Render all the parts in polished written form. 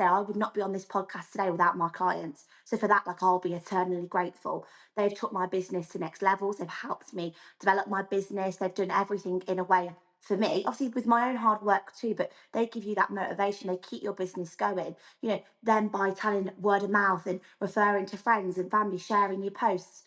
say, I would not be on this podcast today without my clients. So for that, like, I'll be eternally grateful. They've took my business to next levels. They've helped me develop my business. They've done everything in a way for me, obviously with my own hard work too, but they give you that motivation. They keep your business going, then by telling word of mouth and referring to friends and family, sharing your posts,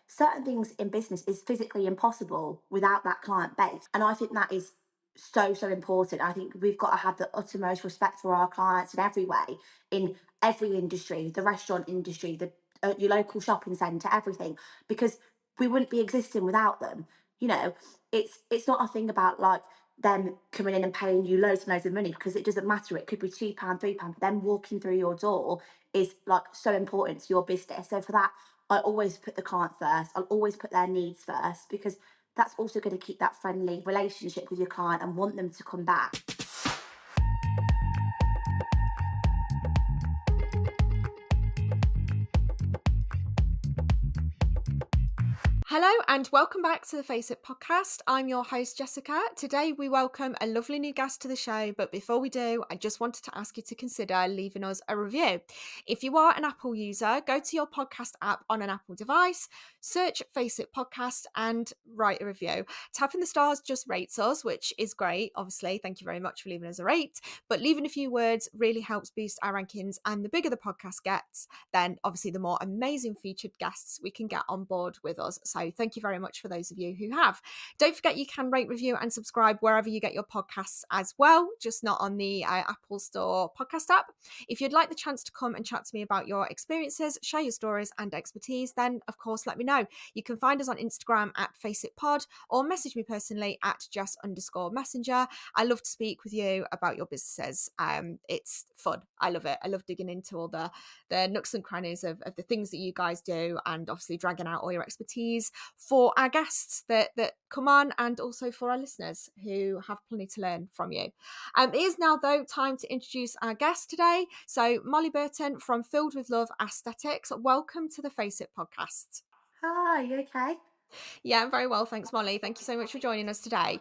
certain things in business is physically impossible without that client base. And I think that is so, so important. I think we've got to have the uttermost respect for our clients in every way, in every industry, the restaurant industry, the your local shopping centre, everything, because we wouldn't be existing without them. You know, it's not a thing about like them coming in and paying you loads and loads of money, because it doesn't matter. It could be £2, £3, but them walking through your door is like so important to your business. So for that, I always put the client first. I'll always put their needs first, because that's also going to keep that friendly relationship with your client and want them to come back. Hello and welcome back to the Face It podcast. I'm your host, Jessica. Today we welcome a lovely new guest to the show, but before we do, I just wanted to ask you to consider leaving us a review. If you are an Apple user, go to your podcast app on an Apple device, search Face It podcast and write a review. Tapping the stars just rates us, which is great, obviously. Thank you very much for leaving us a rate, but leaving a few words really helps boost our rankings, and the bigger the podcast gets, then obviously the more amazing featured guests we can get on board with us. So thank you very much for those of you who have. Don't forget you can rate, review and subscribe wherever you get your podcasts as well, just not on the Apple Store podcast app. If you'd like the chance to come and chat to me about your experiences, share your stories and expertise, then of course let me know. You can find us on Instagram at FaceItPod or message me personally at Jess_Messenger. I love to speak with you about your businesses. It's fun. I love it. I love digging into all the nooks and crannies of the things that you guys do, and obviously dragging out all your expertise for our guests that come on, and also for our listeners who have plenty to learn from you. It is now, though, time to introduce our guest today. So Molly Burton from Filled with Love Aesthetics, welcome to the Face It podcast. Hi, you okay? Yeah, I'm very well, thanks, Molly. Thank you so much for joining us today.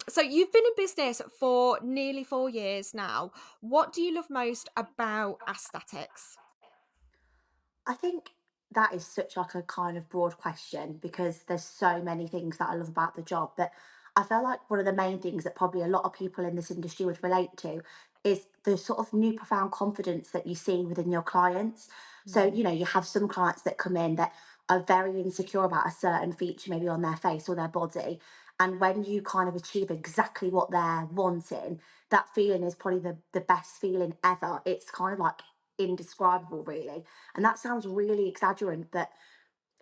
So you've been in business for nearly 4 years now. What do you love most about aesthetics? I think that is such like a kind of broad question, because there's so many things that I love about the job. But I feel like one of the main things that probably a lot of people in this industry would relate to is the sort of new profound confidence that you see within your clients. So, you have some clients that come in that are very insecure about a certain feature, maybe on their face or their body. And when you kind of achieve exactly what they're wanting, that feeling is probably the best feeling ever. It's kind of like indescribable, really. And that sounds really exaggerant, but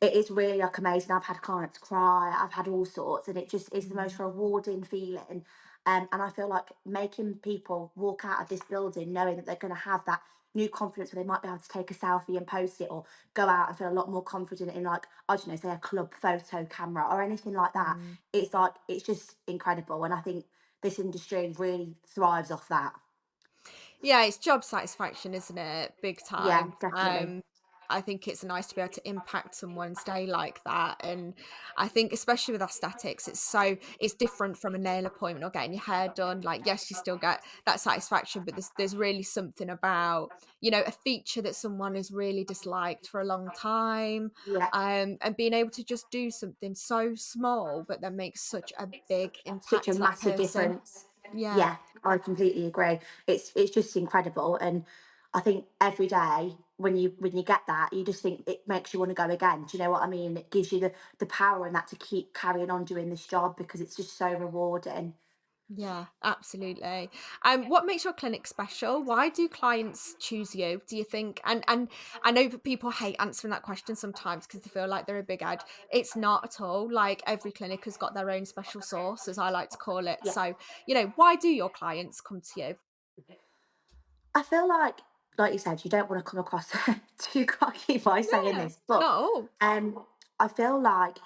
it is really like amazing. I've had clients cry, I've had all sorts, and it just is the most rewarding feeling. And I feel like making people walk out of this building knowing that they're going to have that new confidence, where they might be able to take a selfie and post it, or go out and feel a lot more confident in, like, I don't know, say a club photo camera or anything like that. Mm. It's like, it's just incredible. And I think this industry really thrives off that. Yeah, it's job satisfaction, isn't it? Big Yeah, time. definitely. I think it's nice to be able to impact someone's day like that. And I think especially with aesthetics, it's different from a nail appointment or getting your hair done. Like, yes, you still get that satisfaction, but there's really something about, a feature that someone has really disliked for a long time. Yeah. And being able to just do something so small, but then make such a big Such impact a to that massive person. difference. Yeah. Yeah, I completely agree. It's just incredible. And I think every day when you get that, you just think it makes you want to go again. Do you know what I mean? It gives you the power and that to keep carrying on doing this job, because it's just so rewarding. Yeah, absolutely. What makes your clinic special? Why do clients choose you, do you think? And I know that people hate answering that question sometimes because they feel like they're a big ad. It's not at all. Like, every clinic has got their own special sauce, as I like to call it. Yeah. So, why do your clients come to you? I feel like you said, you don't want to come across too cocky by saying Yeah, this, but no. I feel like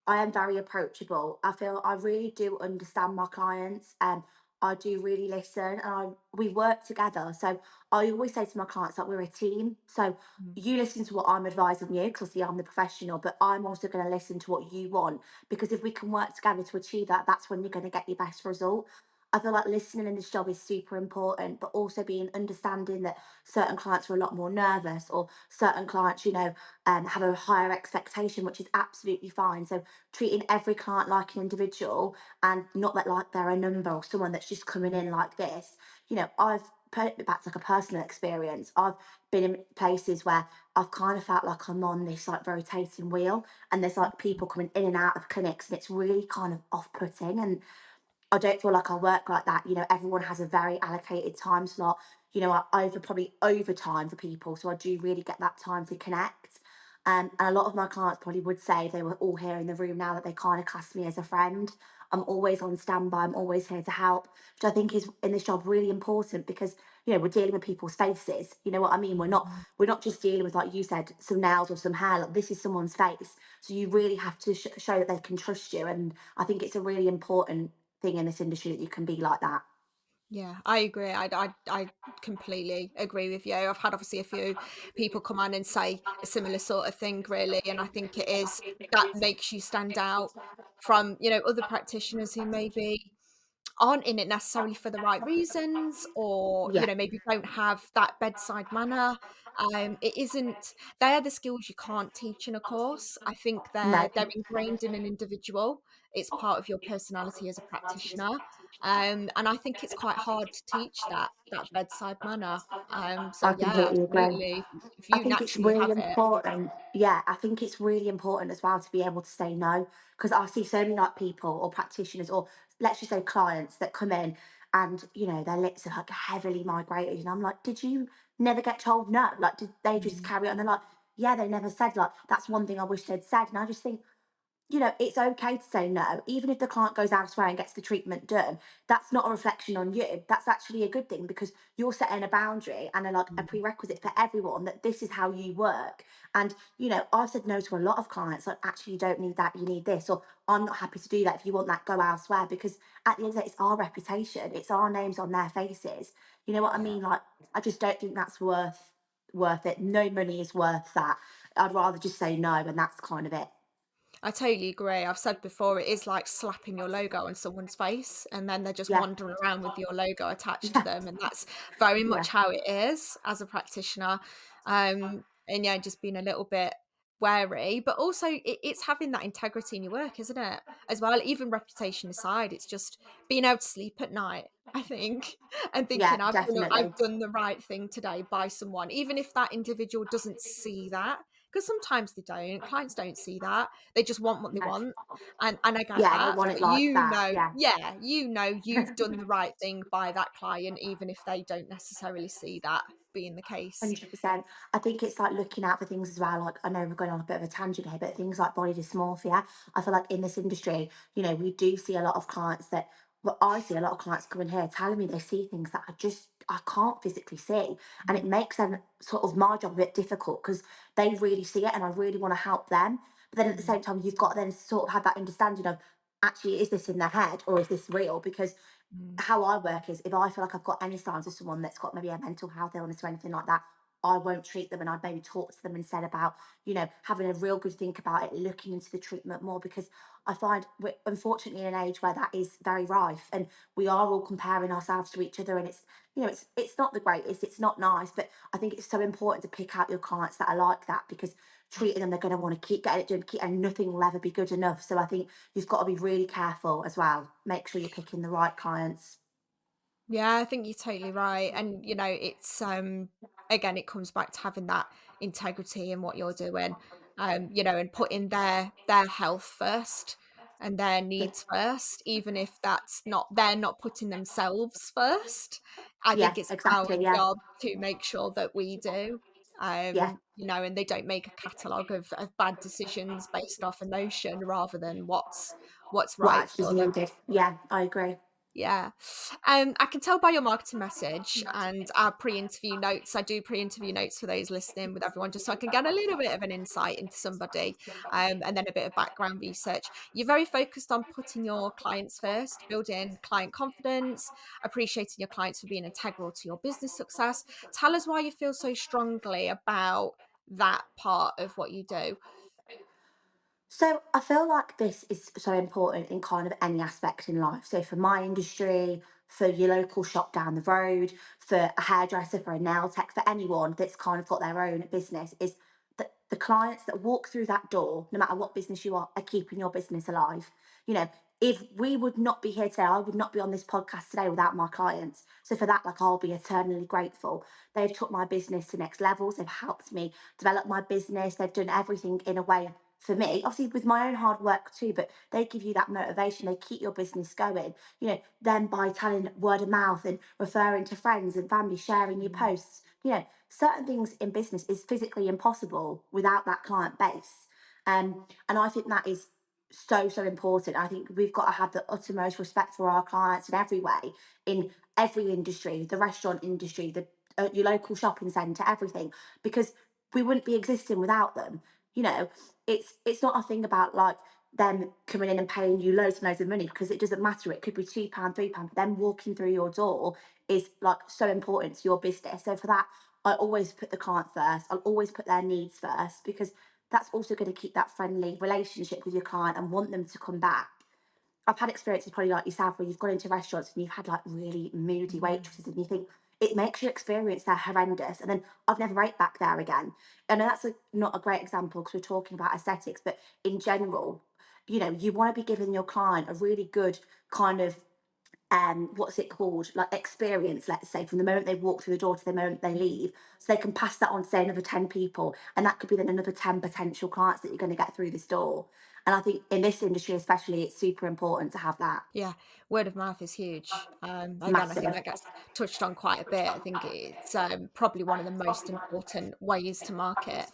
I am very approachable. I feel I really do understand my clients, and I do really listen, and we work together. So I always say to my clients that we're a team. So Mm. you listen to what I'm advising you, because obviously I'm the professional, but I'm also going to listen to what you want, because if we can work together to achieve that, that's when you're going to get your best result. I feel like listening in this job is super important, but also being understanding that certain clients are a lot more nervous, or certain clients, have a higher expectation, which is absolutely fine. So treating every client like an individual, and not that like they're a number or someone that's just coming in like this. I've put it back to like a personal experience. I've been in places where I've kind of felt like I'm on this like rotating wheel, and there's like people coming in and out of clinics, and it's really kind of off-putting. And I don't feel like I work like that. Everyone has a very allocated time slot. I over probably overtime for people, so I do really get that time to connect. And a lot of my clients probably would say, if they were all here in the room now, that they kind of class me as a friend. I'm always on standby. I'm always here to help, which I think is in this job really important, because we're dealing with people's faces. You know what I mean? We're not just dealing with, like you said, some nails or some hair. Like, this is someone's face, so you really have to show that they can trust you. And I think it's a really important thing in this industry that you can be like that. Yeah, I agree. I completely agree with you. I've had obviously a few people come on and say a similar sort of thing, really, and I think it is that makes you stand out from, other practitioners who maybe aren't in it necessarily for the right reasons, or Yeah, maybe don't have that bedside manner. It isn't They're the skills you can't teach in a course. I think no, they're ingrained in an individual. It's part of your personality as a practitioner. And I think it's quite hard to teach that bedside manner. So I yeah, completely agree. absolutely, if I you think it's naturally really have it. important. Yeah, I think it's really important as well to be able to say no, because I see so many like people or practitioners, or let's just say clients, that come in and their lips are like heavily migrated, and I'm like, did you never get told no? Like, did they just Mm, carry on? They're like, yeah, they never said, like, that's one thing I wish they'd said. And I just think, it's okay to say no, even if the client goes elsewhere and gets the treatment done. That's not a reflection on you. That's actually a good thing, because you're setting a boundary and like a mm, prerequisite for everyone, that this is how you work. And I've said no to a lot of clients, like, actually, you don't need that, you need this, or I'm not happy to do that. If you want that, go elsewhere. Because at the end of the day, it's our reputation, it's our names on their faces. You know what I yeah. mean? Like, I just don't think that's worth it. No money is worth that. I'd rather just say no, and that's kind of it. I totally agree. I've said before, it is like slapping your logo on someone's face and then they're just Yeah. wandering around with your logo attached to Yeah. them. And that's very Yeah. much how it is as a practitioner. And yeah, just being a little bit wary, but also it's having that integrity in your work, isn't it? As well, even reputation aside, it's just being able to sleep at night, I think, and thinking Yeah, I've definitely. done the right thing today by someone, even if that individual doesn't see that, because sometimes they don't. Clients don't see that. They just want what they No. want, and I get Yeah, they that. want it But like that. Yeah. yeah, you've done the right thing by that client, even if they don't necessarily see that being the case. 100%. I think it's like looking out for things as well. Like, I know we're going on a bit of a tangent here, but things like body dysmorphia. I feel like in this industry, we do see a lot of clients that, well, I see a lot of clients coming here telling me they see things that I can't physically see. And it makes them sort of my job a bit difficult, because they really see it and I really want to help them. But then at the Mm, same time, you've got to then sort of have that understanding of, actually, is this in their head or is this real? Because mm, how I work is, if I feel like I've got any signs of someone that's got maybe a mental health illness or anything like that, I won't treat them, and I'd maybe talk to them instead about, having a real good think about it, looking into the treatment more, because I find we're unfortunately in an age where that is very rife, and we are all comparing ourselves to each other, and it's not the greatest, it's not nice, but I think it's so important to pick out your clients that are like that, because treating them, they're going to want to keep getting it done, and nothing will ever be good enough. So I think you've got to be really careful as well. Make sure you're picking the right clients. yeah, I think you're totally right. And it's again, it comes back to having that integrity in what you're doing, and putting their health first and their Yeah, needs first, even if that's not they're not putting themselves first. I yeah, think it's our exactly. Yeah, job to make sure that we do. yeah. And they don't make a catalogue of bad decisions based off emotion rather than what's What right actually is for them. needed. Yeah, I agree. Yeah. I can tell by your marketing message and our pre-interview notes. I do pre-interview notes for those listening with everyone, just so I can get a little bit of an insight into somebody, and then a bit of background research. You're very focused on putting your clients first, building client confidence, appreciating your clients for being integral to your business success. Tell us why you feel so strongly about that part of what you do. So I feel like this is so important in kind of any aspect in life. So for my industry, for your local shop down the road, for a hairdresser, for a nail tech, for anyone that's kind of got their own business, is that the clients that walk through that door, no matter what business you are keeping your business alive. You know, if we would not be here today, I would not be on this podcast today without my clients. So for that, like, I'll be eternally grateful. They've took my business to next levels. They've helped me develop my business. They've done everything in a way for me, obviously with my own hard work too, but they give you that motivation. They keep your business going, then by telling word of mouth and referring to friends and family, sharing your Mm. posts. Certain things in business is physically impossible without that client base. And I think that is so, so important. I think we've got to have the uttermost respect for our clients in every way, in every industry, the restaurant industry, your local shopping centre, everything, because we wouldn't be existing without them. You know, it's not a thing about like them coming in and paying you loads and loads of money, because it doesn't matter. It could be £2, £3, but them walking through your door is like so important to your business. So for that, I always put the client first. I'll always put their needs first, because that's also going to keep that friendly relationship with your client and want them to come back. I've had experiences probably like yourself where you've gone into restaurants and you've had like really moody Mm. waitresses and you think it makes your experience there horrendous. And then I've never ate back there again. And that's not a great example because we're talking about aesthetics, but in general, you want to be giving your client a really good kind of what's it called, like experience, let's say, from the moment they walk through the door to the moment they leave, so they can pass that on to say another 10 people, and that could be then another 10 potential clients that you're going to get through this door. And I think in this industry especially, it's super important to have that. Yeah, word of mouth is huge. Again, I think Massive. that gets touched on quite a bit. I think it's probably one of the most important ways to market.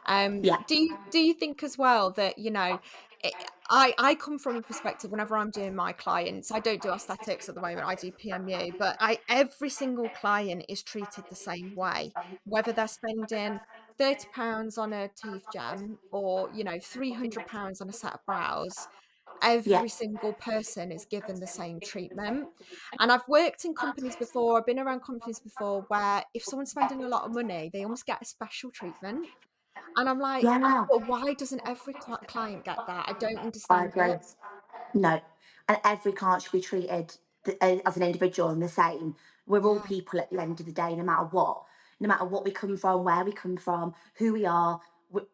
Yeah. Do you think as well that it, I come from a perspective whenever I'm doing my clients, I don't do aesthetics at the moment. I do PMU, but I every single client is treated the same way, whether they're spending £30 on a tooth gem or £300 on a set of brows. Yeah. Every single person is given the same treatment. And I've worked in companies before, I've been around companies before where if someone's spending a lot of money, they almost get a special treatment. And I'm like, Yeah. but why doesn't every client get that? I don't I understand agree. it. No, and every client should be treated as an individual and the same. We're all Yeah. people at the end of the day, no matter what. No matter what we come from, where we come from, who we are,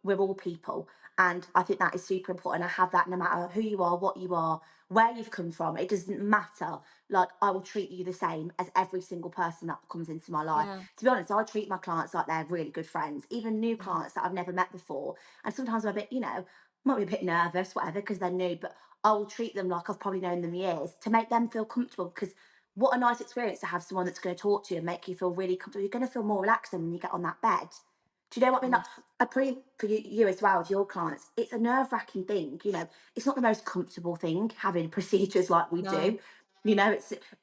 we're all people. And I think that is super important. I have that no matter who you are, what you are, where you've come from. It doesn't matter. Like, I will treat you the same as every single person that comes into my life. Yeah. To be honest, I treat my clients like they're really good friends, even new Yeah. clients that I've never met before. And sometimes I'm a bit, might be a bit nervous, whatever, because they're new, but I will treat them like I've probably known them years to make them feel comfortable. Because what a nice experience to have someone that's going to talk to you and make you feel really comfortable. You're going to feel more relaxed than when you get on that bed. Do you know what I mean? Like, Yes. I pray for you as well with your clients. It's a nerve wracking thing. It's not the most comfortable thing having procedures like we No. do.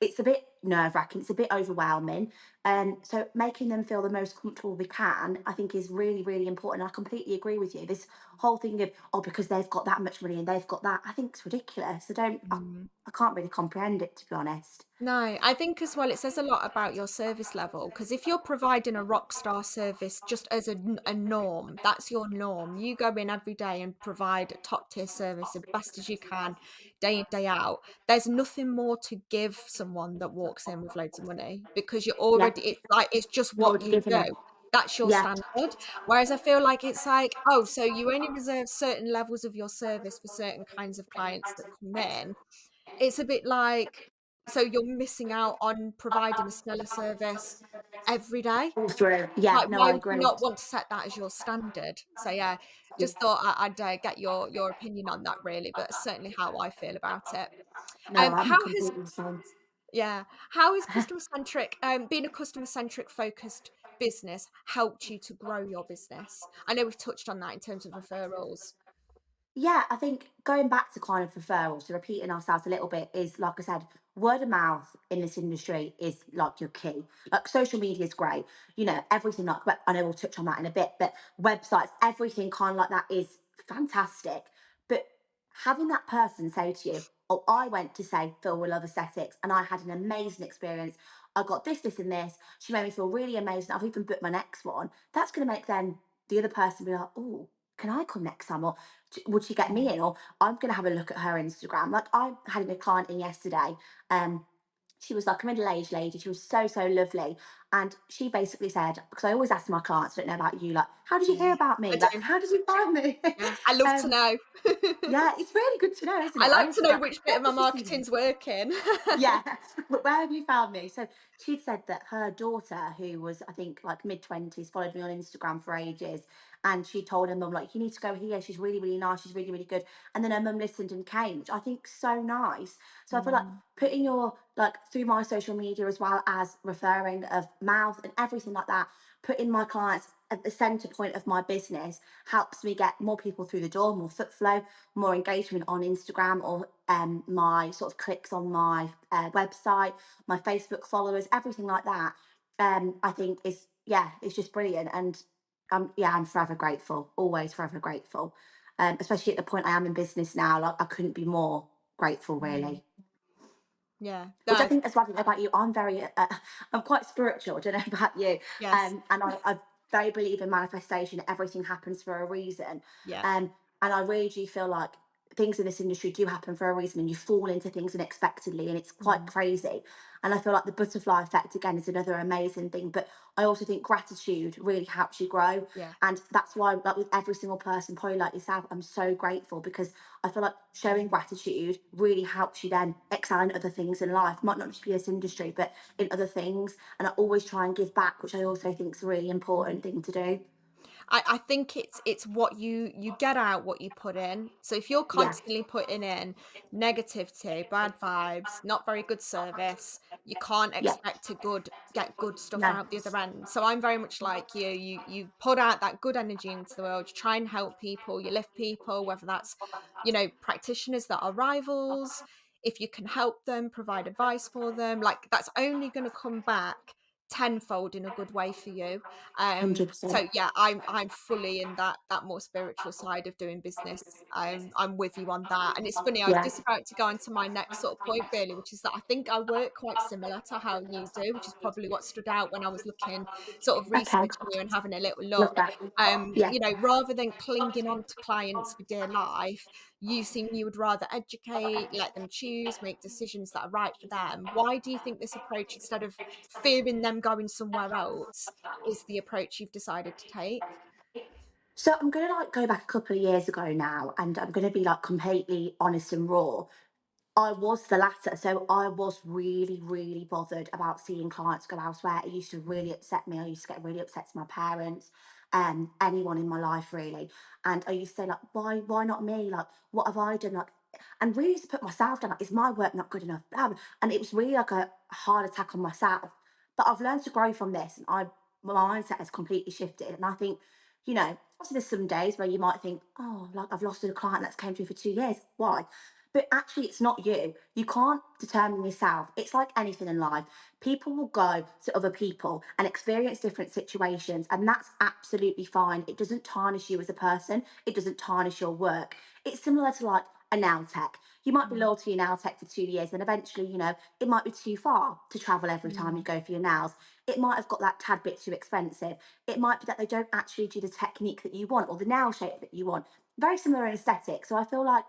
It's a bit nerve wracking. It's a bit overwhelming. So making them feel the most comfortable we can, I think, is really, really important. I completely agree with you. This whole thing of, oh, because they've got that much money and they've got that, I think it's ridiculous. Mm. I can't really comprehend it, to be honest. No, I think as well it says a lot about your service level because if you're providing a rock star service just as a norm, that's your norm. You go in every day and provide a top tier service as best as you can, day in, day out. There's nothing more to give someone that walks in with loads of money because you're Yeah, already, it's like, it's just you're what already you giving do. it. That's your Yeah, standard. Whereas I feel like it's like, oh, so you only reserve certain levels of your service for certain kinds of clients that come in. It's a bit like, so you're missing out on providing a stellar service every day. all through. Yeah, Like, no, why I would you agree. not want to set that as your standard? So, yeah, just thought I'd get your opinion on that really, but certainly how I feel about it. No, I'm How has completely the same. yeah, how is customer centric, being a customer centric focused business helped you to grow your business? I know we've touched on that in terms of referrals. Yeah, I think going back to kind of referrals, to repeating ourselves a little bit, is like I said, word of mouth in this industry is like your key. Like, social media is great, everything, like, but I know we'll touch on that in a bit, but websites, everything kind of like that is fantastic. But having that person say to you, oh, I went to, say, Phil Will Love Aesthetics and I had an amazing experience. I got this, this, and this. She made me feel really amazing. I've even booked my next one. That's going to make then the other person be like, oh, can I come next time? Or would she get me Mm. in? Or I'm going to have a look at her Instagram. Like, I had a client in yesterday. She was like a middle-aged lady. She was so, so lovely. And she basically said, because I always ask my clients, I don't know about you, like, how did you Yeah, hear about I me? Like, do. how did you find me? Yeah, I love to um, know. yeah, it's really good to know, isn't I it? I like always to feel know like, which bit where of my did you see me? marketing's working. Yeah, but where have you found me? So she'd said that her daughter, who was I think like mid 20s, followed me on Instagram for ages, and she told her mum like, "You need to go here. She's really, really nice. She's really, really good." And then her mum listened and came, which I think so nice. So I feel like Mm, putting your like through my social media as well as referring of mouth and everything like that, putting my clients at the center point of my business helps me get more people through the door, more foot flow, more engagement on Instagram or my sort of clicks on my website, my Facebook followers, everything like that. I think is yeah, it's just brilliant, and yeah, I'm forever grateful, always forever grateful. Especially at the point I am in business now, like I couldn't be more grateful, mm, really. yeah, Which I no, think as well, I don't know about you, I'm very, I'm quite spiritual. I don't know about you, yes, and I very believe in manifestation. Everything happens for a reason, yeah, and I really do feel like things in this industry do happen for a reason, and you fall into things unexpectedly, and it's quite mm, crazy. And I feel like the butterfly effect again is another amazing thing. But I also think gratitude really helps you grow, yeah. and that's why, like with every single person, probably like yourself, I'm so grateful because I feel like showing gratitude really helps you then excel in other things in life. Might not just be this industry, but in other things. And I always try and give back, which I also think is a really important thing to do. I think it's what you get out what you put in. So if you're Yeah, constantly putting in negativity, bad vibes, not very good service, you can't yeah, expect to get good stuff no, out the other end. So I'm very much like you. You put out that good energy into the world, you try and help people, you lift people, whether that's, practitioners that are rivals, if you can help them, provide advice for them, like that's only going to come back tenfold in a good way for you. So 100%. yeah, I'm fully in that more spiritual side of doing business. I'm with you on that. And it's funny, I was Yeah. just about to go on to my next sort of point really, which is that I think I work quite similar to how you do, which is probably what stood out when I was looking, sort of Okay. researching you and having a little Love look. that. Yeah. Rather than clinging on to clients for dear life, you seem you would rather educate, let them choose, make decisions that are right for them. Why do you think this approach, instead of fearing them going somewhere else, is the approach you've decided to take? So I'm gonna like go back a couple of years ago now, and I'm gonna be like completely honest and raw. I was the latter. So I was really, really bothered about seeing clients go elsewhere. It used to really upset me. I used to get really upset to my parents, anyone in my life really. And I used to say, like, why not me? Like, what have I done? Like, and really used to put myself down, like, is my work not good enough? Blah, blah. And it was really like a hard attack on myself. But I've learned to grow from this, and my mindset has completely shifted. And I think, obviously there's some days where you might think, oh, like I've lost a client that's came to me for 2 years. Why? But actually, it's not you. You can't determine yourself. It's like anything in life. People will go to other people and experience different situations, and that's absolutely fine. It doesn't tarnish you as a person, it doesn't tarnish your work. It's similar to like a nail tech. You might be Mm, loyal to your nail tech for 2 years, and eventually, it might be too far to travel every time you mm, go for your nails. It might have got that tad bit too expensive. It might be that they don't actually do the technique that you want or the nail shape that you want. Very similar in aesthetic. So I feel like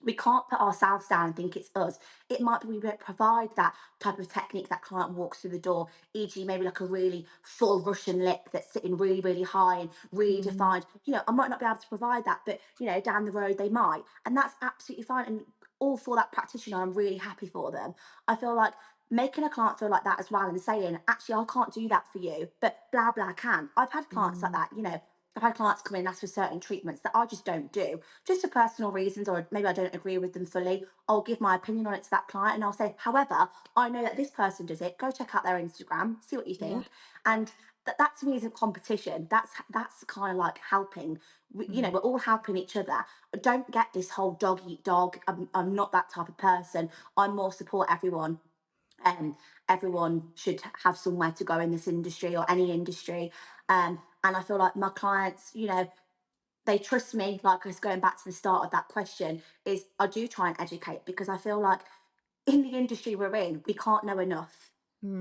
we can't put ourselves down and think it's us. It might be we don't provide that type of technique that client walks through the door, e.g., maybe like a really full Russian lip that's sitting really, really high and really mm, defined. I might not be able to provide that, but down the road they might. And that's absolutely fine. And all for that practitioner, I'm really happy for them. I feel like making a client feel like that as well and saying, actually, I can't do that for you, but blah, blah can. I've had clients like mm, that. I've had clients come in and ask for certain treatments that I just don't do, just for personal reasons, or maybe I don't agree with them fully. I'll give my opinion on it to that client and I'll say, however, I know that this person does it. Go check out their Instagram, see what you yeah, think. And that to me isn't competition. That's kind of like helping. mm, We're all helping each other. Don't get this whole dog eat dog. I'm not that type of person. I'm more support everyone. um, Everyone should have somewhere to go in this industry or any industry. And I feel like my clients, they trust me. Like I was going back to the start of that question, is I do try and educate because I feel like in the industry we're in, we can't know enough.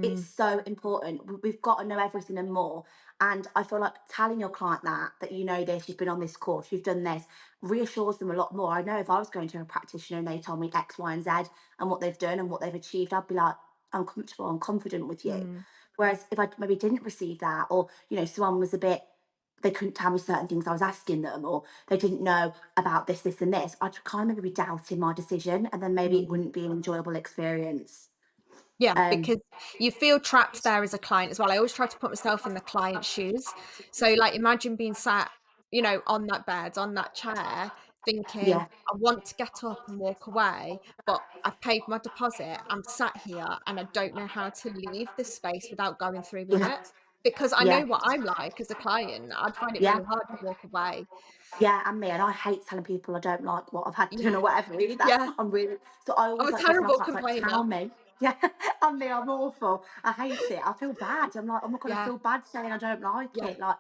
It's mm, so important. We've got to know everything and more. And I feel like telling your client that you know this, you've been on this course, you've done this, reassures them a lot more. I know if I was going to a practitioner and they told me X, Y, and Z and what they've done and what they've achieved, I'd be like, I'm comfortable, I'm confident with you. Mm. Whereas if I maybe didn't receive that, or, someone was a bit, they couldn't tell me certain things I was asking them, or they didn't know about this, this, and this, I'd kind of maybe be doubting my decision, and then maybe it Mm. wouldn't be an enjoyable experience. Yeah, Um, because you feel trapped there as a client as well. I always try to put myself in the client's shoes. So, like, imagine being sat, on that bed, on that chair, thinking, yeah, I want to get up and walk away, but I've paid my deposit. I'm sat here and I don't know how to leave this space without going through with yeah, it. Because I know yeah, what I'm like as a client. I'd find it yeah. really hard to walk away. Yeah, and me, and I hate telling people I don't like what I've had done Yeah, or whatever either. yeah. I'm really, so I I'm always a like say to my terrible clients, like, complainer. tell me. Yeah, and me, I'm awful. I hate it. I feel bad. I'm like, oh my God, I Yeah, feel bad saying I don't like yeah. it. Like,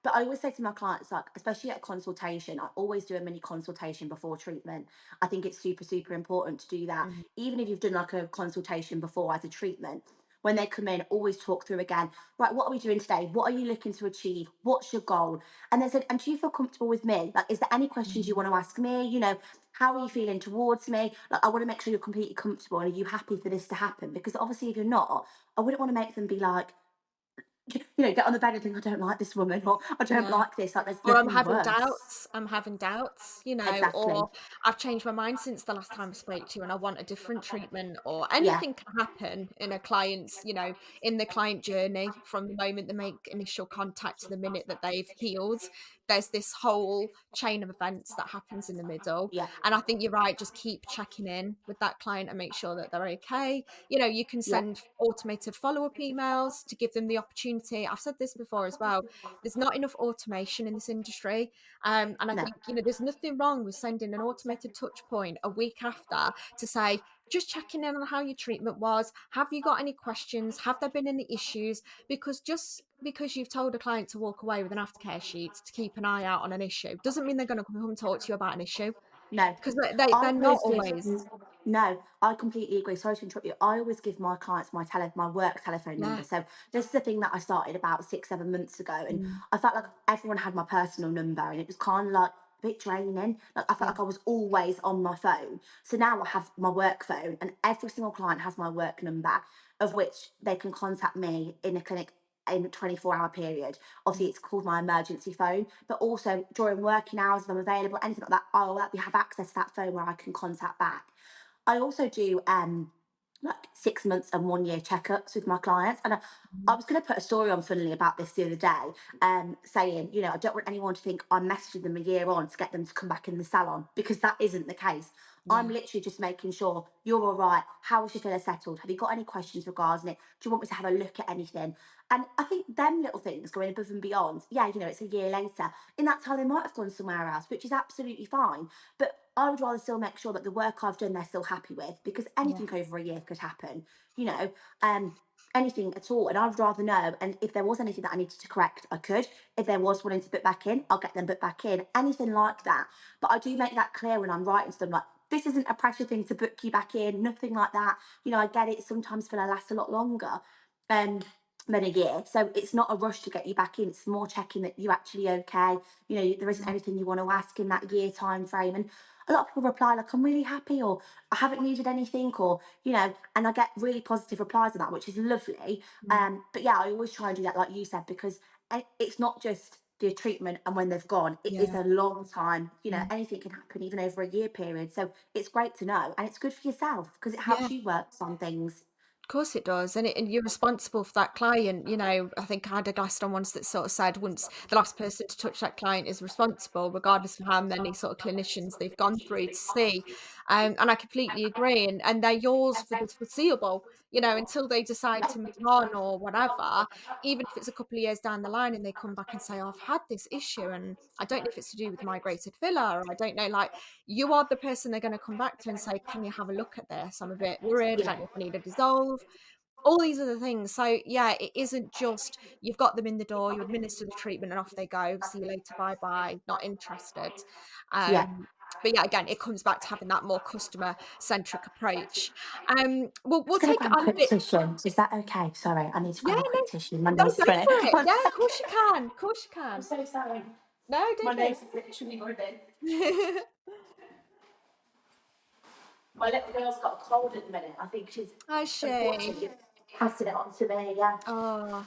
but I always say to my clients, like, especially at a consultation, I always do a mini consultation before treatment. I think it's super, super important to do that. Mhm. Even if you've done like a consultation before as a treatment, when they come in, always talk through again. Right, what are we doing today? What are you looking to achieve? What's your goal? And they said, and do you feel comfortable with me? Like, is there any questions you Mhm. want to ask me? How are you feeling towards me? Like, I want to make sure you're completely comfortable. And are you happy for this to happen? Because obviously, if you're not, I wouldn't want to make them be like, get on the bed and think, I don't like this woman, or I don't Yeah. like this. Like, there's Or nothing worse. I'm having doubts, Exactly. or I've changed my mind since the last time I spoke to you and I want a different treatment, or Yeah. anything can happen in a client's, in the client journey from the moment they make initial contact to the minute that they've healed. There's this whole chain of events that happens in the middle. Yeah. And I think you're right, just keep checking in with that client and make sure that they're okay. You can Yeah. send automated follow-up emails to give them the opportunity. I've said this before as well. There's not enough automation in this industry. And I No. think, there's nothing wrong with sending an automated touch point a week after to say, just checking in on how your treatment was. Have you got any questions? Have there been any issues? Because just because you've told a client to walk away with an aftercare sheet to keep an eye out on an issue doesn't mean they're going to come and talk to you about an issue, No. because I they're not always give always. no, I completely agree. Sorry to interrupt you. I always give my clients my work telephone Yeah. number. So this is the thing that I started about 6, 7 months ago, and Mm, I felt like everyone had my personal number, and it was kind of like a bit draining. Like I felt yeah. like I was always on my phone. So now I have my work phone, and every single client has my work number, of which they can contact me in a clinic in a 24-hour period. Mm, Obviously, it's called my emergency phone, but also during working hours, if I'm available, anything like that, I'll have access to that phone where I can contact back. I also do like 6 months and 1 year checkups with my clients. And I mm, was going to put a story on, funnily, about this the other day, saying, I don't want anyone to think I'm messaging them a year on to get them to come back in the salon, because that isn't the case. I'm yeah. literally just making sure you're all right. How is your filler settled? Have you got any questions regarding it? Do you want me to have a look at anything? And I think them little things going above and beyond, yeah, it's a year later. In that time, they might have gone somewhere else, which is absolutely fine. But I would rather still make sure that the work I've done, they're still happy with, because Yeah. anything over a year could happen, you know, um, anything at all. And I'd rather know. And if there was anything that I needed to correct, I could. If there was wanting to put back in, I'll get them put back in, anything like that. But I do make that clear when I'm writing to them, like, this isn't a pressure thing to book you back in, nothing like that. I get it. Sometimes feel I last a lot longer. Um, than a year. So it's not a rush to get you back in. It's more checking that you're actually okay. There isn't Yeah. anything you want to ask in that year time frame. And a lot of people reply like, I'm really happy, or I haven't needed anything, or, and I get really positive replies on that, which is lovely. Mm, But yeah, I always try and do that, like you said, because it's not just the treatment and when they've gone, it is yeah. a long time. Mm. Anything can happen even over a year period. So it's great to know. And it's good for yourself because it Yeah. helps you work on things. Of course it does, and you're responsible for that client. I think I had a guest on once that sort of said once the last person to touch that client is responsible, regardless of how many sort of clinicians they've gone through to see. And I completely agree. And they're yours for the foreseeable, until they decide to move on or whatever. Even if it's a couple of years down the line and they come back and say, "Oh, I've had this issue, and I don't know if it's to do with migrated filler, or I don't know." Like, you are the person they're going to come back to and say, "Can you have a look at this? I'm a bit worried. I Yeah, don't know if I need a dissolve." All these other things. So yeah, it isn't just you've got them in the door, you administer the treatment and off they go. See you later, bye bye. Not interested. yeah. But yeah, again, it comes back to having that more customer centric approach. We'll Just gonna take it grab a on a quick bit. tissue. Is that okay? Sorry, I need to Yeah, grab a no, quick tissue. My no, nose is go running. for it. One Yeah, of second. course you can. Of course you I'm can. so sorry. No, My don't nose is literally running. be. My little girl's got a cold at the minute. I think she's Has she? unfortunately passing it on to me. Yeah. Oh,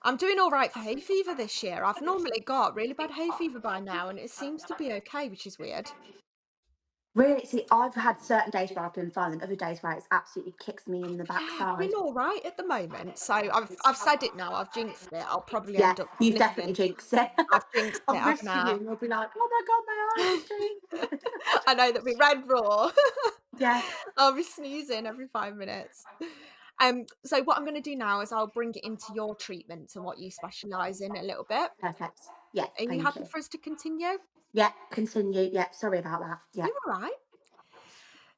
I'm doing all right for hay fever this year. I've normally got really bad hay fever by now, and it seems to be okay, which is weird. Really, see, I've had certain days where I've been fine, and other days where it's absolutely kicks me in the Yeah, I've been backside. all right at the moment. So I've said it now. I've jinxed it. I'll probably Yeah, end up you've definitely sniffling. jinxed it. I've jinxed it, I'll haven't risk you, I? and you'll be like, "Oh my god, my eyes are changed." I know that we red raw. Yeah, I'll be sneezing every 5 minutes. So what I'm gonna do now is I'll bring it into your treatment and what you specialise in a little bit. perfect. Yeah, Are you thank happy you. for us to continue? Yeah, continue. Yeah, sorry about that. Yeah. You're all right.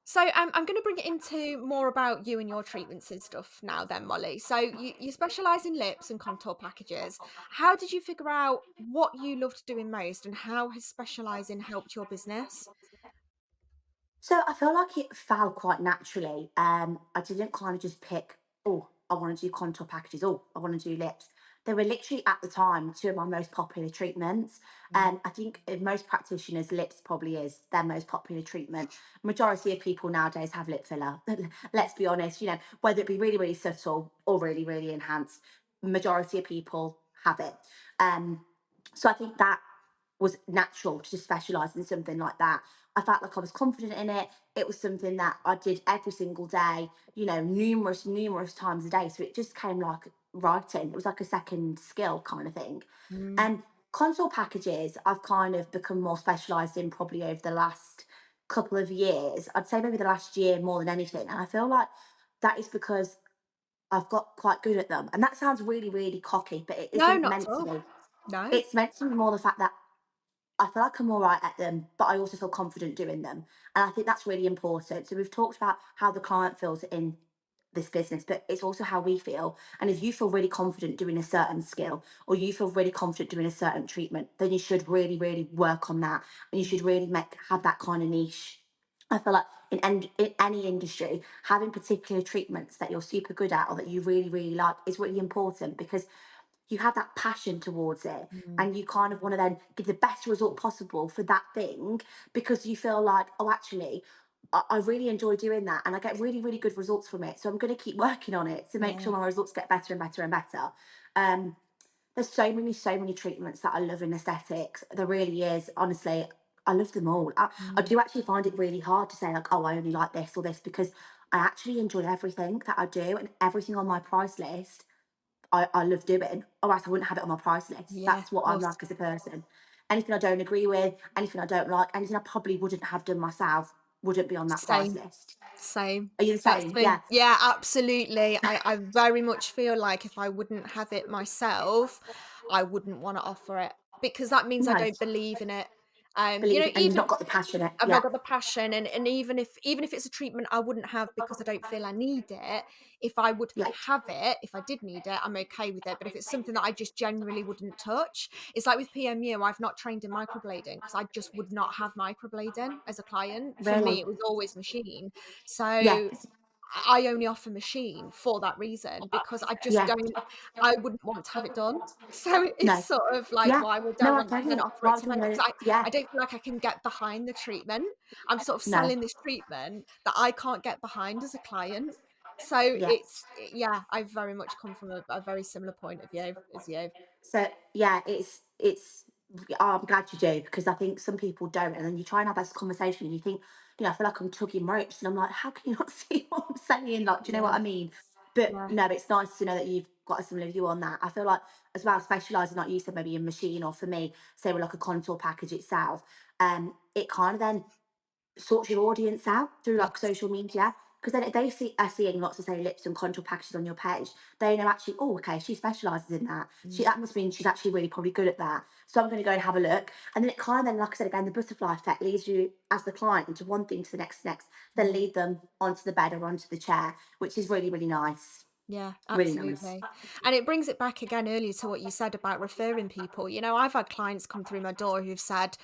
So I'm going to bring it into more about you and your treatments and stuff now, then, Molly. So you specialise in lips and contour packages. How did you figure out what you loved doing most, and how has specialising helped your business? So I feel like it fell quite naturally. I didn't kind of just pick, oh, I want to do contour packages, oh, I want to do lips. They were literally at the time two of my most popular treatments. Mm. I think in most practitioners, lips probably is their most popular treatment. Majority of people nowadays have lip filler. Let's be honest, whether it be really, really subtle or really, really enhanced, majority of people have it. So I think that was natural to just specialise in something like that. I felt like I was confident in it. It was something that I did every single day, numerous, numerous times a day. So it just came like writing. It was like a second skill kind of thing. Mm. And console packages, I've kind of become more specialised in probably over the last couple of years. I'd say maybe the last year more than anything. And I feel like that is because I've got quite good at them. And that sounds really, really cocky, but it No, isn't not at meant to all. be. No. It's meant to be more the fact that I feel like I'm all right at them, but I also feel confident doing them. And I think that's really important. So we've talked about how the client feels in this business, but it's also how we feel. And if you feel really confident doing a certain skill, or you feel really confident doing a certain treatment, then you should really, really work on that. And you should really have that kind of niche. I feel like in any industry, having particular treatments that you're super good at or that you really, really like is really important, because you have that passion towards it, Mm. and you kind of want to then give the best result possible for that thing, because you feel like, oh, actually, I really enjoy doing that and I get really, really good results from it. So I'm going to keep working on it to make sure Yeah. my results get better and better and better. Um, there's so many treatments that I love in aesthetics. There really is. Honestly, I love them all. I Mm. do actually find it really hard to say, like, oh, I only like this or this, because I actually enjoy everything that I do, and everything on my price list I love doing, or else I wouldn't have it on my price list. Yeah, That's of what I'm course. like as a person. Anything I don't agree with, anything I don't like, anything I probably wouldn't have done myself wouldn't be on that price Same. list. Same. Are you the That's same? me. Yeah. Yeah, absolutely. I very much feel like if I wouldn't have it myself, I wouldn't wanna offer it, because that means I No. don't believe in it. Believe it, and you've Even not got the passion. I've Yeah. not got the passion, and even if it's a treatment I wouldn't have because I don't feel I need it, if I would Yeah. have it, if I did need it, I'm okay with it. But if it's something that I just generally wouldn't touch, it's like with PMU, I've not trained in microblading because I just would not have microblading as a client. For me, Really. it was always machine. Yeah. So I only offer machine for that reason, because I just Yeah. don't I wouldn't want to have it done. So it's No. sort of like, Yeah. well, I would No, don't I want to get then it. offer it Why to do my, you know? because Yeah. I don't feel like I can get behind the treatment. I'm sort of No. selling this treatment that I can't get behind as a client. So Yeah. yeah, I very much come from a very similar point of view as you. So yeah, it's. Oh, I'm glad you do, because I think some people don't, and then you try and have this conversation, and you think, I feel like I'm tugging ropes, and I'm like, how can you not see what I'm saying? Like, do you know what Yeah, I mean? But yeah. no, it's nice to know that you've got a similar view on that. I feel like as well, specialising, like you said, maybe in machine, or for me, say with like a contour package itself, it kind of then sort your audience out through like Yes. social media. Because then if they are seeing lots of, say, lips and contour packages on your page, they know actually, oh, okay, she specialises in that. Mm, That must mean she's actually really probably good at that. So I'm going to go and have a look. And then it kind of then, like I said again, the butterfly effect leads you as the client into one thing to the next, then mm. lead them onto the bed or onto the chair, which is really, really nice. Yeah, Really nice. absolutely. And it brings it back again earlier to what you said about referring people. I've had clients come through my door who've said,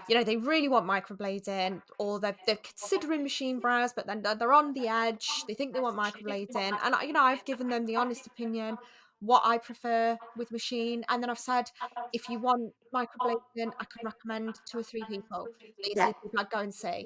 they really want microblading, or they're considering machine brows, but then they're on the edge. They think they want microblading. And I've given them the honest opinion. what I prefer with machine, and then I've said, if you want microblading, I can recommend 2 or 3 people. These are Yeah. the people I'd go and see.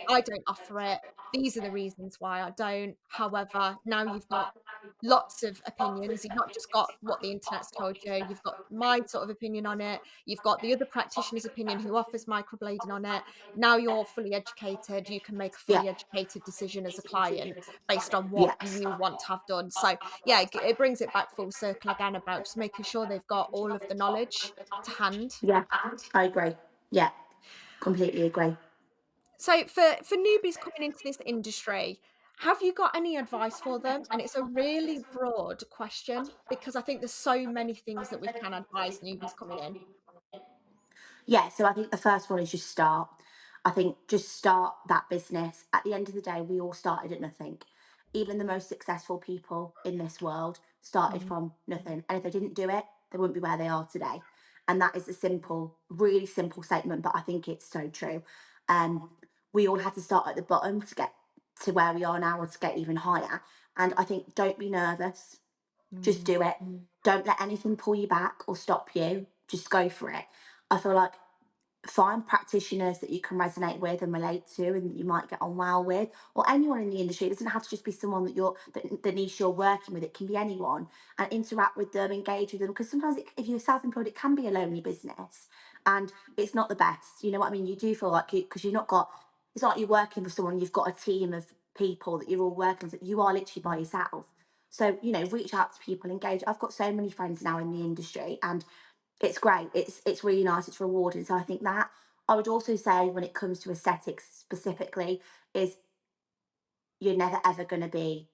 I don't offer it. These are the reasons why I don't. However, now you've got lots of opinions. You've not just got what the internet's told you, you've got my sort of opinion on it, you've got the other practitioner's opinion who offers microblading on it. Now you're fully educated, you can make a Yeah. fully educated decision as a client based on what Yes. you want to have done. So, yeah, it brings it back full circle again about just making sure they've got all of the knowledge to hand. Yeah. I agree. Yeah. Completely agree. So for newbies coming into this industry, have you got any advice for them? And it's a really broad question because I think there's so many things that we can advise newbies coming in. Yeah, so I think the first one is just start. I think just start that business. At the end of the day, we all started at nothing. Even the most successful people in this world started Mm, from nothing. And if they didn't do it, they wouldn't be where they are today. And that is a simple, really simple statement, but I think it's so true. Um, we all had to start at the bottom to get to where we are now or to get even higher. And I think don't be nervous, just mm, do it. Don't let anything pull you back or stop you. Just go for it. I feel like find practitioners that you can resonate with and relate to and that you might get on well with, or anyone in the industry. It doesn't have to just be someone the niche you're working with. It can be anyone, and interact with them, engage with them, because sometimes if you're self-employed, it can be a lonely business and it's not the best, you know what I mean? You do feel like you, because you've not got, it's not like you're working for someone, you've got a team of people that you're all working with. You are literally by yourself. So, reach out to people, engage. I've got so many friends now in the industry, and it's great. It's really nice. It's rewarding. So I think that I would also say when it comes to aesthetics specifically, is you're never ever going to be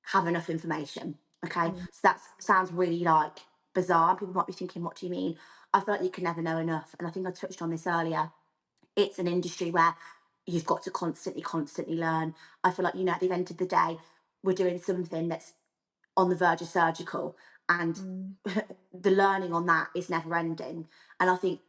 have enough information. Okay, mm, so that sounds really like bizarre. People might be thinking, "What do you mean?" I feel like you can never know enough, and I think I touched on this earlier. It's an industry where you've got to constantly learn. I feel like at the end of the day, we're doing something that's on the verge of surgical, and mm, the learning on that is never ending. And I think,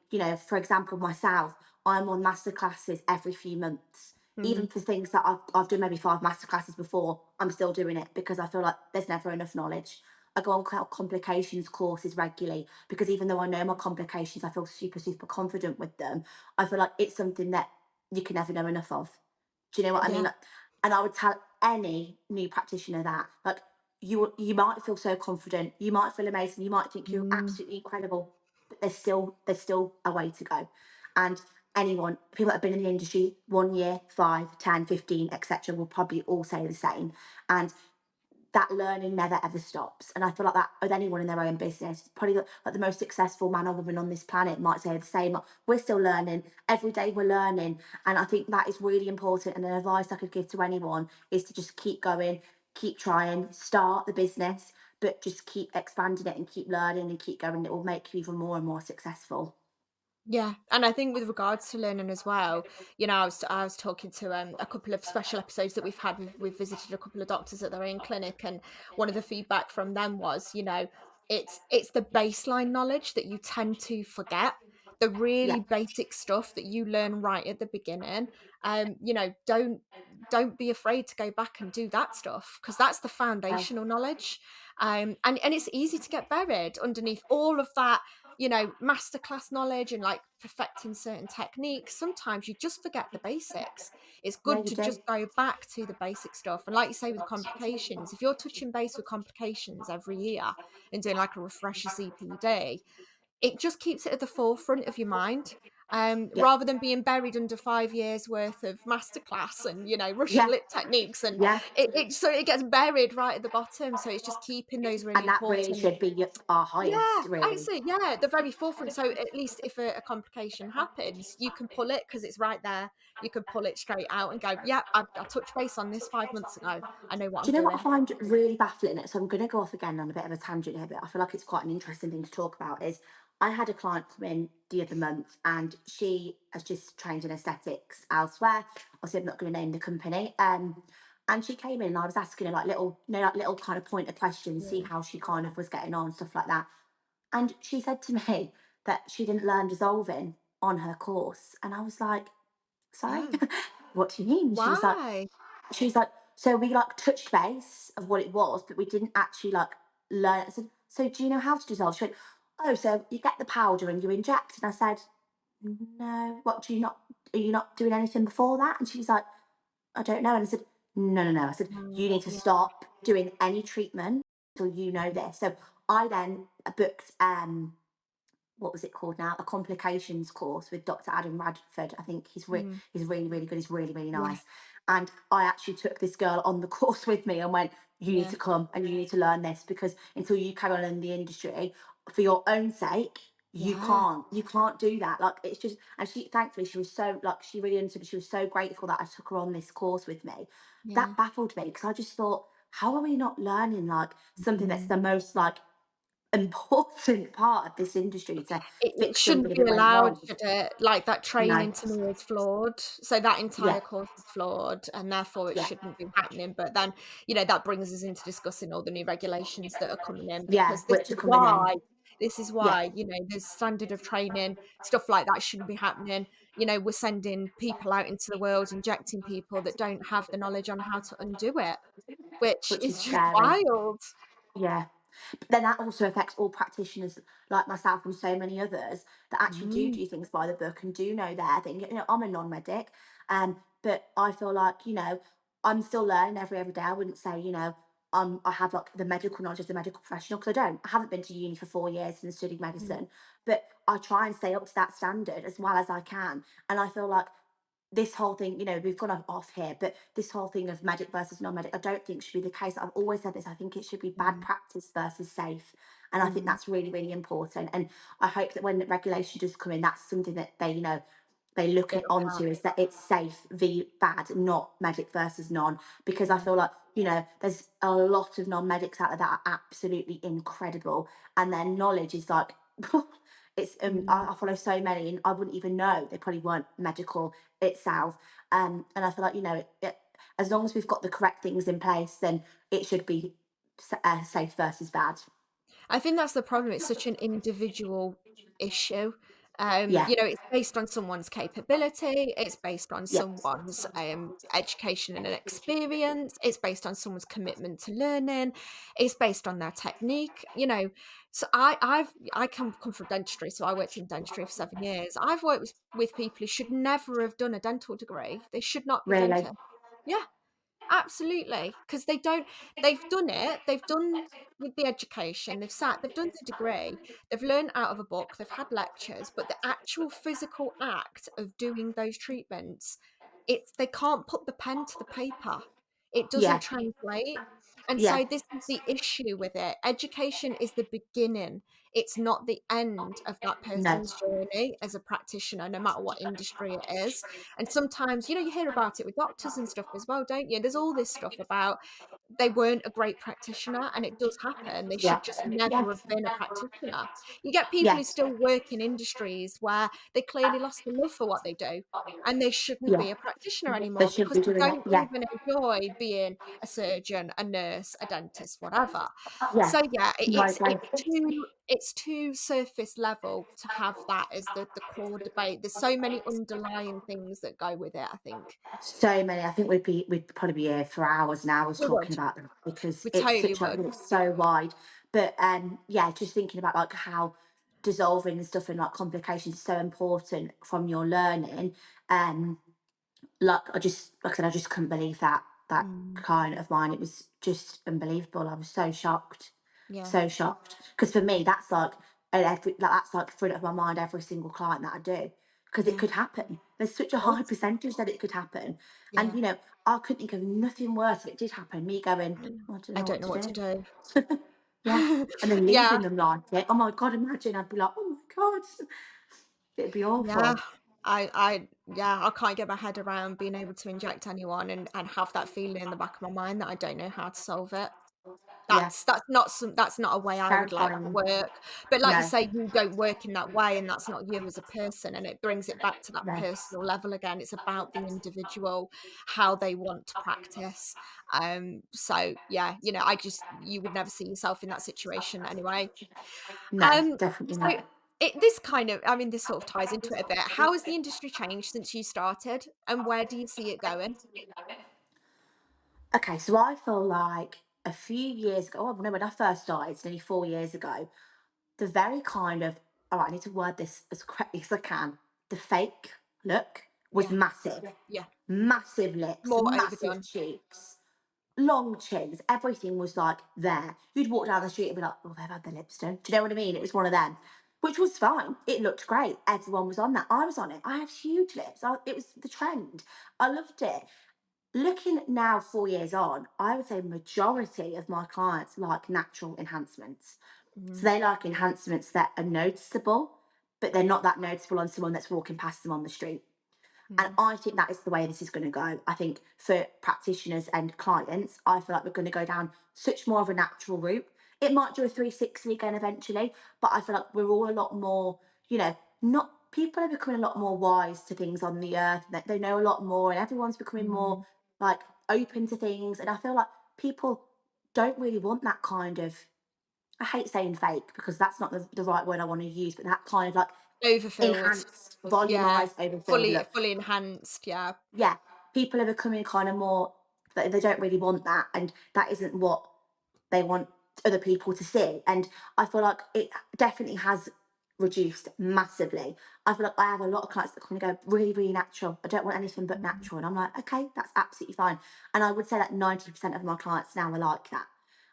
for example, myself, I'm on masterclasses every few months. mm. Even for things that I've done maybe 5 masterclasses before, I'm still doing it because I feel like there's never enough knowledge. I go on complications courses regularly because even though I know my complications, I feel super confident with them. I feel like it's something that you can never know enough of. Do you know what I mean? Yeah. Like, and I would tell any new practitioner that, like, you might feel so confident, you might feel amazing, you might think you're Mm. absolutely incredible, but there's still a way to go. And people that have been in the industry 1 year, 5, 10, 15, etc., will probably all say the same. And that learning never ever stops. And I feel like that with anyone in their own business, probably like the most successful man or woman on this planet might say the same. Like, we're still learning. Every day we're learning. And I think that is really important. And an advice I could give to anyone is to just keep going, keep trying, start the business, but just keep expanding it and keep learning and keep going. It will make you even more and more successful. Yeah, and I think with regards to learning as well, I was talking to a couple of special episodes that we've had. We've visited a couple of doctors at their own clinic, and one of the feedback from them was, it's the baseline knowledge that you tend to forget, the Yeah, really basic stuff that you learn right at the beginning. Don't be afraid to go back and do that stuff because that's the okay. foundational knowledge. And it's easy to get buried underneath all of that masterclass knowledge and like perfecting certain techniques. Sometimes you just forget the basics. It's Yeah, good you to do. just go back to the basic stuff. And like you say with complications, if you're touching base with complications every year and doing like a refresher CPD, it just keeps it at the forefront of your mind. Yeah, Rather than being buried under 5 years worth of masterclass and Russian yeah, lip techniques, and yeah. it gets buried right at the bottom. So it's just keeping those really And that really important. should be our Yeah, highest, I really. see, yeah, the very forefront, so at least if a complication happens, you can pull it because it's right there. You can pull it straight out and go, "Yep, I touched base on this 5 months ago. I know what Do I'm you know what I doing." find really baffling? So I'm going to go off again on a bit of a tangent here, but I feel like it's quite an interesting thing to talk about. Is I had a client come in the other month, and she has just trained in aesthetics elsewhere. Obviously, I'm not going to name the company. And she came in, and I was asking her like little, like little kind of pointer questions, see Yeah. how she kind of was getting on, stuff like that. And she said to me that she didn't learn dissolving on her course, and I was like, "Sorry, Oh, what do you mean?" why? She was like, so we like touched base of what it was, but we didn't actually like learn. I said, so do you know how to dissolve? She went, oh, so you get the powder and you inject. And I said, no, what do you not, are you not doing anything before that? And she was like, I don't know. And I said, no, no, no. I said, Mm, you need to yeah. stop doing any treatment until you know this. So I then booked what was it called now? A complications course with Dr. Adam Radford. I think Mm, he's really, really good. He's really, really yeah. nice. And I actually took this girl on the course with me and went, you need Yeah. to come and you need to learn this, because until you carry on in the industry, for your own sake, Yeah. you can't do that. Like, it's just, and she, thankfully, she was so, like, she really understood. She was so grateful that I took her on this course with me. Yeah. That baffled me, because I just thought, how are we not learning like something that's the most like important part of this industry, to It fix shouldn't somebody be that went allowed, wrong? should it? Like, that No. training to me is flawed. So that entire Yeah. course is flawed, and therefore it Yeah. shouldn't be happening. But then, that brings us into discussing all the new regulations that are coming in, Yeah. because Which are coming in. this is Yeah. why, there's standard of training, stuff like that shouldn't be happening. We're sending people out into the world, injecting people that don't have the knowledge on how to undo it, which Which is is just scary. wild. Yeah. But then that also affects all practitioners like myself and so many others that actually Mm, do things by the book and do know their thing. You know, I'm a non-medic, but I feel like, I'm still learning every day. I wouldn't say, I have like the medical knowledge as a medical professional, because I don't. I haven't been to uni for 4 years and studied mm, medicine, but I try and stay up to that standard as well as I can. And I feel like this whole thing, we've gone off here, but this whole thing of medic versus non-medic, I don't think should be the case. I've always said this. I think it should be bad mm, practice versus safe, and I think mm. that's really, really important. And I hope that when the regulation does come in, that's something that they look They at look at. onto, is that it's safe v bad, not medic versus non. Because I Yeah. feel like there's a lot of non-medics out there that are absolutely incredible, and their knowledge is like. It's Mm. I follow so many and I wouldn't even know they probably weren't medical itself. And I feel like, as long as we've got the correct things in place, then it should be safe versus bad. I think that's the problem, it's such an individual issue. Yeah. It's based on someone's capability, it's based on Yeah. someone's, education and experience, it's based on someone's commitment to learning, it's based on their technique, So I come from dentistry, so I worked in dentistry for 7 years. I've worked with people who should never have done a dental degree, they should not be Really. dentists. Yeah. Absolutely, because they've done it, they've done with the education, they've done the degree, they've learned out of a book, they've had lectures, but the actual physical act of doing those treatments, they can't put the pen to the paper. It doesn't Yeah. translate. And Yeah. so this is the issue with it. Education is the beginning. It's not the end of that No. person's journey as a practitioner, no matter what industry it is. And sometimes, you hear about it with doctors and stuff as well, don't you? There's all this stuff about they weren't a great practitioner, and it does happen. They Yeah. should just Yeah. never have been a practitioner. You get people Yeah. who still work in industries where they clearly lost the love for what they do, and they shouldn't Yeah. be a practitioner They anymore shouldn't because be they doing it. don't Yeah. even enjoy being a surgeon, a nurse, a dentist, whatever. Yeah. So yeah, No, I agree. it's too surface level to have that as the core debate. There's so many underlying things that go with it, I think. So many. I think we'd probably be here for hours and hours We would. talking about them, because We it's totally such a would. it's so wide. But yeah, just thinking about like how dissolving and stuff and like complications is so important from your learning. Um, like like I said, I just couldn't believe that Mm, client of mine. It was just unbelievable. I was so shocked, yeah, so shocked. Because for me, that's like that's like front of my mind every single client that I do, because it yeah, could happen. There's such a of high course. percentage that it could happen, and Yeah. I couldn't think of nothing worse if it did happen. Me going, Mm. "Oh, I don't I know don't what know to what to do." do. Yeah, and then Yeah, leaving them like it. Oh my god, imagine! I'd be like, "Oh my god," it'd be yeah. awful. I can't get my head around being able to inject anyone and have that feeling in the back of my mind that I don't know how to solve it. Yeah, That's not a way it's I would like to terrifying. work. But like you No, say, you don't work in that way, and that's not you as a person, and it brings it back to that no. personal level again. It's about the individual, how they want to practice. So yeah, you would never see yourself in that situation anyway. No, Um, definitely so not. this kind of, I mean, this sort of ties into it a bit. How has the industry changed since you started, and where do you see it going? Okay, so I feel like a few years ago, oh no, when I first started, nearly 4 years ago, the very kind of, all right, I need to word this as correctly as I can. The fake look was Yeah. massive. Yeah. Massive lips, More massive overdone. cheeks, long chins. Everything was like there. You'd walk down the street and be like, oh, they've had their lips done. Do you know what I mean? It was one of them, which was fine. It looked great. Everyone was on that. I was on it. I have huge lips. It was the trend. I loved it. Looking now 4 years on, I would say majority of my clients like natural enhancements. So Mm, they like enhancements that are noticeable, but they're not that noticeable on someone that's walking past them on the street. And mm, I think that is the way this is going to go. I think for practitioners and clients, I feel like we're going to go down such more of a natural route. It might do a 360 again eventually, but I feel like we're all a lot more, not people are becoming a lot more wise to things on the earth. That they know a lot more, and everyone's becoming more mm, like open to things. And I feel like people don't really want that kind of, I hate saying fake because that's not the right word I want to use, but that kind of like overfilled. enhanced, Yeah. volumized, overfilled Fully look. fully enhanced, yeah. Yeah, people are becoming kind of more, they don't really want that, and that isn't what they want other people to see. And I feel like it definitely has reduced massively. I feel like I have a lot of clients that come and go really, really natural. I don't want anything but Mm, natural. And I'm like, okay, that's absolutely fine. And I would say that 90% of my clients now are like that.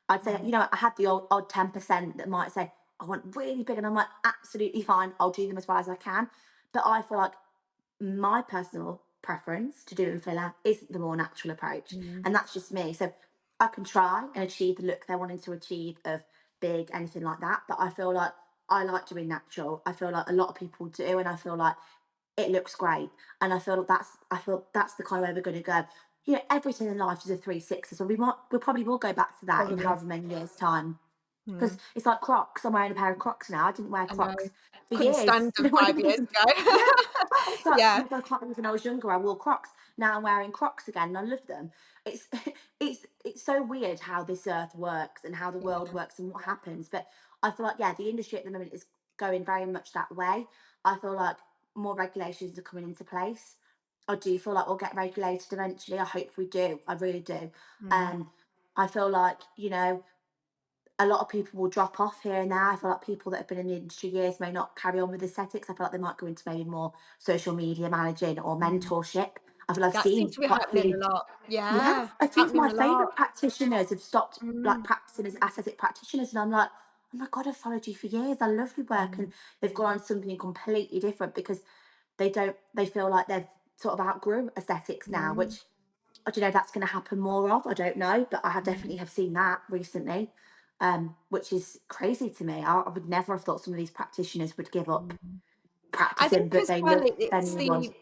I'd say, mm, I have the odd 10% that might say, I want really big. And I'm like, absolutely fine. I'll do them as well as I can. But I feel like my personal preference to doing filler is the more natural approach, mm. and that's just me. So I can try and achieve the look they're wanting to achieve of big, anything like that, but I feel like I like doing natural. I feel like a lot of people do, and I feel like it looks great. And I feel that's the kind of way we're going to go. Everything in life is a 360, so we probably will go back to that in Probably. however many years time, because Mm. it's like Crocs. I'm wearing a pair of Crocs now. I didn't wear I know. Crocs for Couldn't years. stand You them know what I 5 years mean? ago. Yeah. It's like, oh Yeah. my God, I can't believe when I was younger I wore Crocs. Now I'm wearing Crocs again and I love them. It's it's so weird how this earth works and how the world Yeah. works and what happens. But I feel like, yeah, the industry at the moment is going very much that way. I feel like more regulations are coming into place. I do feel like we'll get regulated eventually. I hope we do. I really do. Mm. Um, I feel like, a lot of people will drop off here and there. I feel like people that have been in the industry years may not carry on with aesthetics. I feel like they might go into maybe more social media managing or Mm. mentorship. I feel I've That seems seen to be quite a happening a few. lot. Yeah, Yeah, a few of happening my a lot. favourite practitioners have stopped like Mm, practicing as aesthetic practitioners, and I'm like, oh my God, I've followed you for years. I love your work, mm, and they've gone on something completely different because they feel like they've sort of outgrew aesthetics now, mm, which I don't know if that's going to happen more of. I don't know, but I have mm, definitely have seen that recently, which is crazy to me. I would never have thought some of these practitioners would give up mm. I practicing, think but as they well love their it's new one.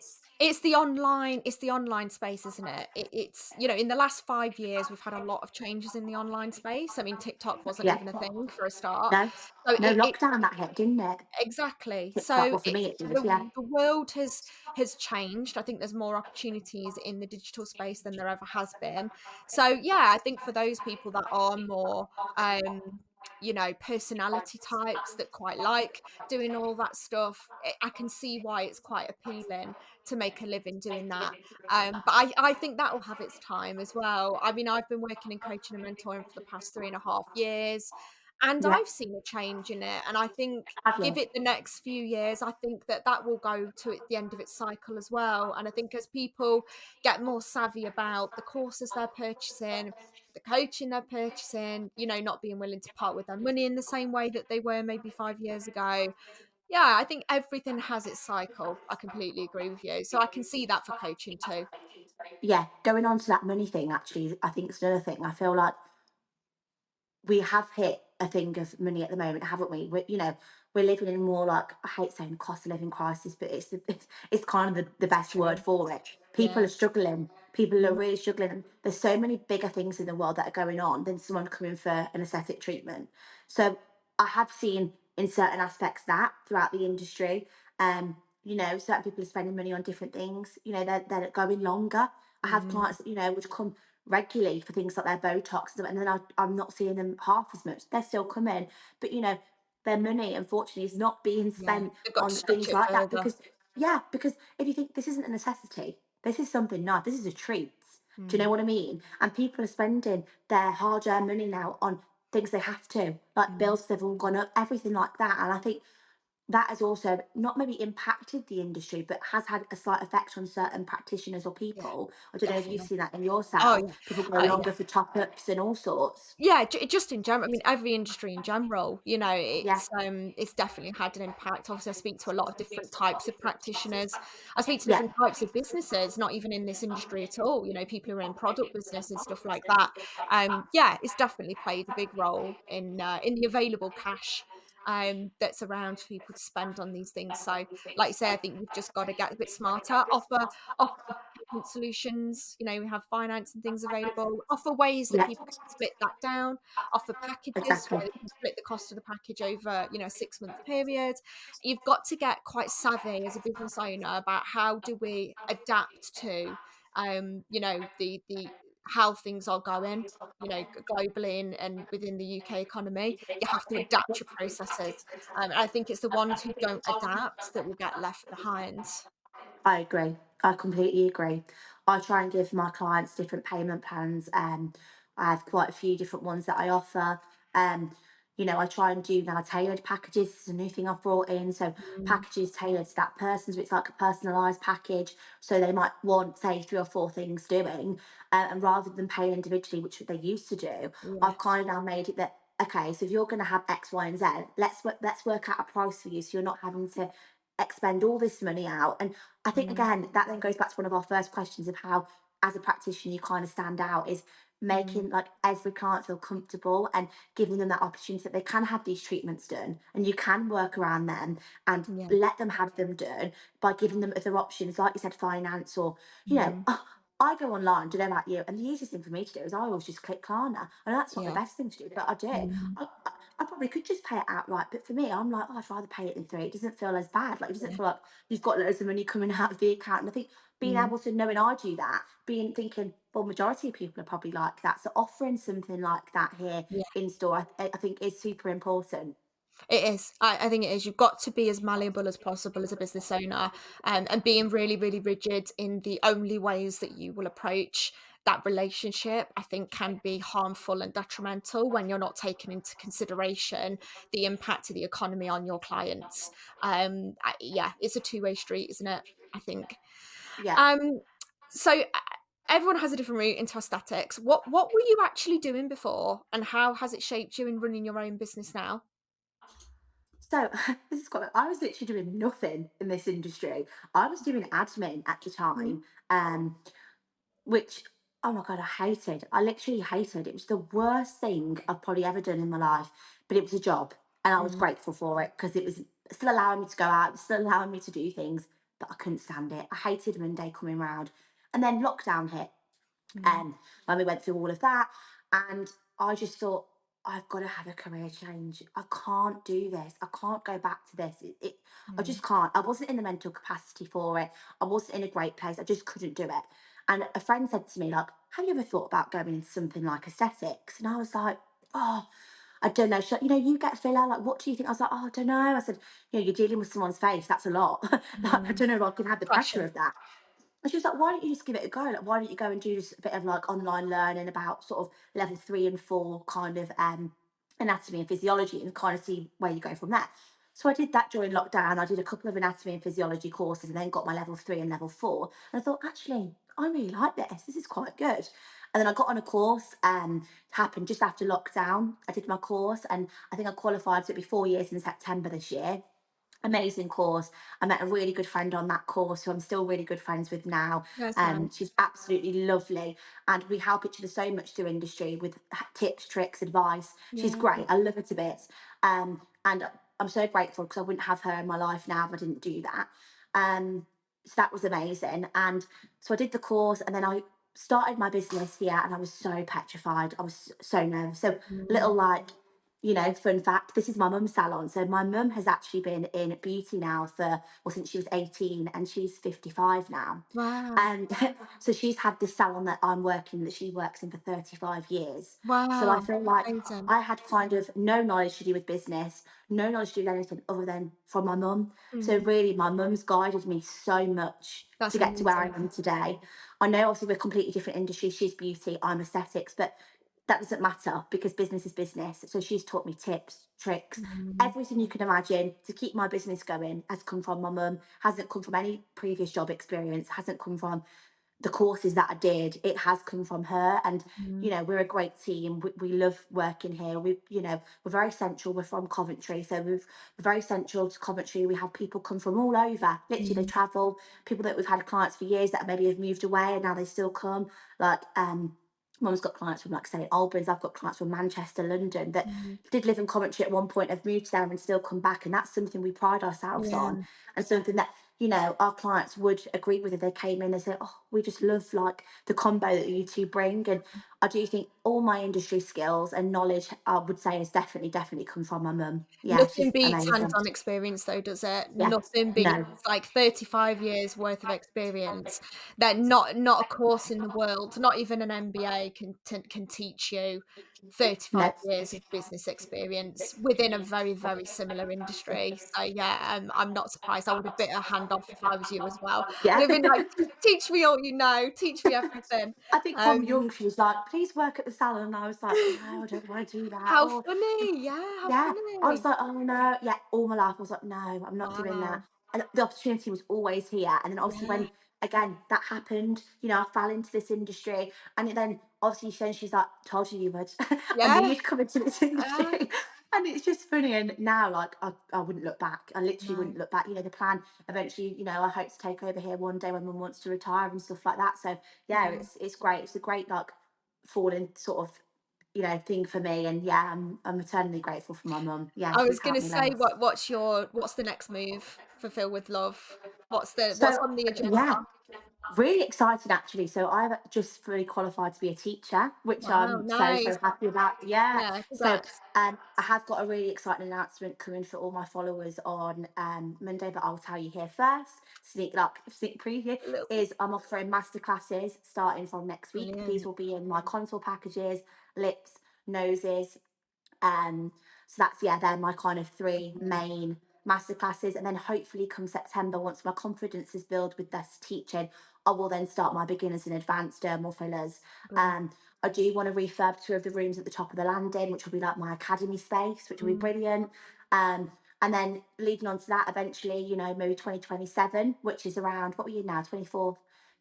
the online space, isn't it? It's in the last 5 years, we've had a lot of changes in the online space. I mean, TikTok wasn't Yeah, even a thing for a start. no, So no it lockdown that hit, didn't it? exactly. TikTok. So Well, for me, it's it did. Yeah, the world has changed. I think there's more opportunities in the digital space than there ever has been. So yeah, I think for those people that are more um personality types that quite like doing all that stuff, I can see why it's quite appealing to make a living doing that. But I think that will have its time as well. I mean, I've been working in coaching and mentoring for the past 3.5 years, and yeah. I've seen a change in it. And I think Have give you? it the next few years, I think that will go to the end of its cycle as well. And I think as people get more savvy about the courses they're purchasing, the coaching they're purchasing, not being willing to part with their money in the same way that they were maybe 5 years ago. Yeah, I think everything has its cycle. I completely agree with you. So I can see that for coaching too. Yeah. Going on to that money thing, actually, I think it's another thing. I feel like we have hit a thing of money at the moment, haven't we? We're living in more like, I hate saying cost of living crisis, but it's kind of the It's best word true. for it. People Yeah. are struggling. People are Mm, really struggling. And there's so many bigger things in the world that are going on than someone coming for an aesthetic treatment. So I have seen in certain aspects that throughout the industry, certain people are spending money on different things. They're going longer. I have mm, clients that would come regularly for things like their Botox, and then I'm not seeing them half as much. They're still coming, but their money, unfortunately, is not being yeah. spent They've got to on stretch things it like that further. because, yeah, because if you think this isn't a necessity, this is something nice, this is a treat. Do you know Mm, what I mean? And people are spending their hard-earned money now on things they have to, like mm. bills they've all gone up, everything like that. And I think that has also not maybe impacted the industry, but has had a slight effect on certain practitioners or Yeah, people. I don't know if you've definitely. seen that in Oh, yourself. yeah. People go Yeah. longer for top-ups and all sorts. Yeah, just in general. I mean, every industry in general, Yeah, it's definitely had an impact. Obviously, I speak to a lot of different types of practitioners. I speak to yeah, different types of businesses, not even in this industry at all. People who are in product business and stuff like that. Yeah, it's definitely played a big role in the available cash that's around for people to spend on these things. So, like you say, I think we've just got to get a bit smarter, offer payment solutions. We have finance and things available, offer ways that yeah, people can split that down, offer packages exactly. where they can split the cost of the package over, a 6-month period. You've got to get quite savvy as a business owner about how do we adapt to, the how things are going, globally and within the UK economy. You have to adapt your processes. And I think it's the ones who don't adapt that will get left behind. I agree. I completely agree. I try and give my clients different payment plans. I have quite a few different ones that I offer. Um, I try and do now tailored packages. It's a new thing I've brought in. So Mm, packages tailored to that person. So it's like a personalised package. So they might want, say, 3 or 4 things doing. And rather than paying individually, which they used to do, yeah. I've kind of now made it that, okay, so if you're going to have X, Y, and Z, let's work out a price for you so you're not having to expend all this money out. And I think Mm, again that then goes back to one of our first questions of how, as a practitioner, you kind of stand out is mm, making like every client feel comfortable and giving them that opportunity that they can have these treatments done and you can work around them and yeah. let them have them done by giving them other options, like you said, finance or Mhm. I go online, don't know about you, and the easiest thing for me to do is I always just click Klarna. I know that's not the Yeah. best thing to do, but I do. Mhm. I probably could just pay it outright, but for me, I'm like, oh, I'd rather pay it in three. It doesn't feel as bad. Like, it doesn't Yeah. feel like you've got loads of money coming out of the account. And I think being Mm. able to knowing I do that, being thinking, well, majority of people are probably like that. So offering something like that here Yeah. in store, I think is super important. It is. I think it is. You've got to be as malleable as possible as a business owner, and being really, really rigid in the only ways that you will approach that relationship, I think can be harmful and detrimental when you're not taking into consideration the impact of the economy on your clients. Yeah, it's a two-way street, isn't it? I think. Yeah. Um, so everyone has a different route into aesthetics. What were you actually doing before, and how has it shaped you in running your own business now? So this is quite. I was literally doing nothing in this industry. I was doing admin at the Mm, time, which, oh my God, I hated. I literally hated. It was the worst thing I've probably ever done in my life, but it was a job and I was mm, grateful for it because it was still allowing me to go out, it was still allowing me to do things, but I couldn't stand it. I hated Monday coming round. And then lockdown hit, mm, when we went through all of that. And I just thought, I've got to have a career change. I can't do this. I can't go back to this. I mm. just can't. I wasn't in the mental capacity for it. I wasn't in a great place. I just couldn't do it. And a friend said to me, like, have you ever thought about going into something like aesthetics? And I was like, oh, I don't know. She's like, you get filler. Like, what do you think? I was like, oh, I don't know. I said, you're dealing with someone's face. That's a lot. Like, I Mm. don't know if I can have the pressure Pressure. of that. And she was like, why don't you just give it a go? Like, why don't you go and do just a bit of like online learning about sort of level 3 and 4 kind of anatomy and physiology and kind of see where you go from there. So I did that during lockdown. I did a couple of anatomy and physiology courses and then got my level 3 and level 4. And I thought, actually, I really like this. This is quite good. And then I got on a course, happened just after lockdown. I did my course and I think I qualified, so it'd be 4 years in September this year. Amazing course. I met a really good friend on that course who I'm still really good friends with now. That's nice. She's absolutely lovely, and we help each other so much through industry with tips, tricks, advice. She's Yeah. great. I love her to bits. And I'm so grateful because I wouldn't have her in my life now if I didn't do that. So that was amazing. And so I did the course, and then I started my business here, and I was so petrified. I was so nervous. So Mm. little like fun fact, this is my mum's salon. So my mum has actually been in beauty now well, since she was 18, and she's 55 now. Wow. And so she's had this salon that she works in for 35 years. So I Wow. feel like Amazing. I had kind of no knowledge to do with business, no knowledge to do with anything other than from my mum. So Mm, really, my mum's guided me so much to that's get to where I amazing. am today. I know obviously we're completely different industries. She's beauty, I'm aesthetics, but that doesn't matter because business is business. So she's taught me tips, tricks, Mm, everything you can imagine to keep my business going has come from my mum, hasn't come from any previous job experience, hasn't come from the courses that I did. It has come from her. And, mm, we're a great team. We love working here. We're very central. We're from Coventry. So we're very central to Coventry. We have people come from all over. Literally, they mm, travel. People that we've had clients for years that maybe have moved away and now they still come. Like, Mum's got clients from, like, say, Albans. I've got clients from Manchester, London that mm. did live in Coventry at one point, have moved there and still come back. And that's something we pride ourselves Yeah. on, and something that, our clients would agree with if they came in and say, "Oh, we just love like the combo that you two bring." And I do think all my industry skills and knowledge, I would say, has definitely come from my mum. Yeah, Nothing she's beats amazing. hands-on experience though, does it? Yeah, Nothing beats no, like 35 years worth of experience that not a course in the world, not even an MBA can teach you 35 no, years of business experience within a very, very similar industry. So yeah, I'm not surprised. I would have bit a hand off if I was you as well. I'd yeah. have been like, Teach me all you know, teach me everything." I think from Um, young she was like, "Please work at the salon," and I was like, "No, I don't want to do that." how Oh, funny. Yeah, how yeah, I was funny. like, "Oh no," yeah, all my life I was like, "No, I'm not doing that." Wow. And the opportunity was always here. And then obviously Yeah. when again that happened, I fell into this industry, and then obviously she's like, "Told you you would." I knew Yeah. you'd come into this industry. And it's just funny. And now, like, I wouldn't look back. I literally No. wouldn't look back. The plan eventually, I hope to take over here one day when mum wants to retire and stuff like that. So yeah, Yeah. it's great. It's a great, like, falling sort of, thing for me. And yeah, I'm eternally grateful for my mum. Yeah, I she's was helped gonna me say, loads. what's the next move for Feel With Love? What's So on the agenda? yeah, really excited actually. So I've just fully qualified to be a teacher, which Wow, I'm so nice. happy about. Yeah. Yeah, So congrats. I have got a really exciting announcement coming for all my followers on Monday, but I'll tell you here first. Sneak preview A little is I'm offering masterclasses starting from next week. These brilliant. will be in my contour packages, lips, noses, so that's, yeah, they're my kind of three Brilliant. main masterclasses. And then hopefully come September, once my confidence is built with this teaching, I will then start my beginners and advanced dermal fillers. Brilliant. Um, I do want to refurb two of the rooms at the top of the landing, which will be like my academy space, which will be Mm, brilliant. And then leading on to that, eventually, maybe 2027, which is around, what are you now, 24,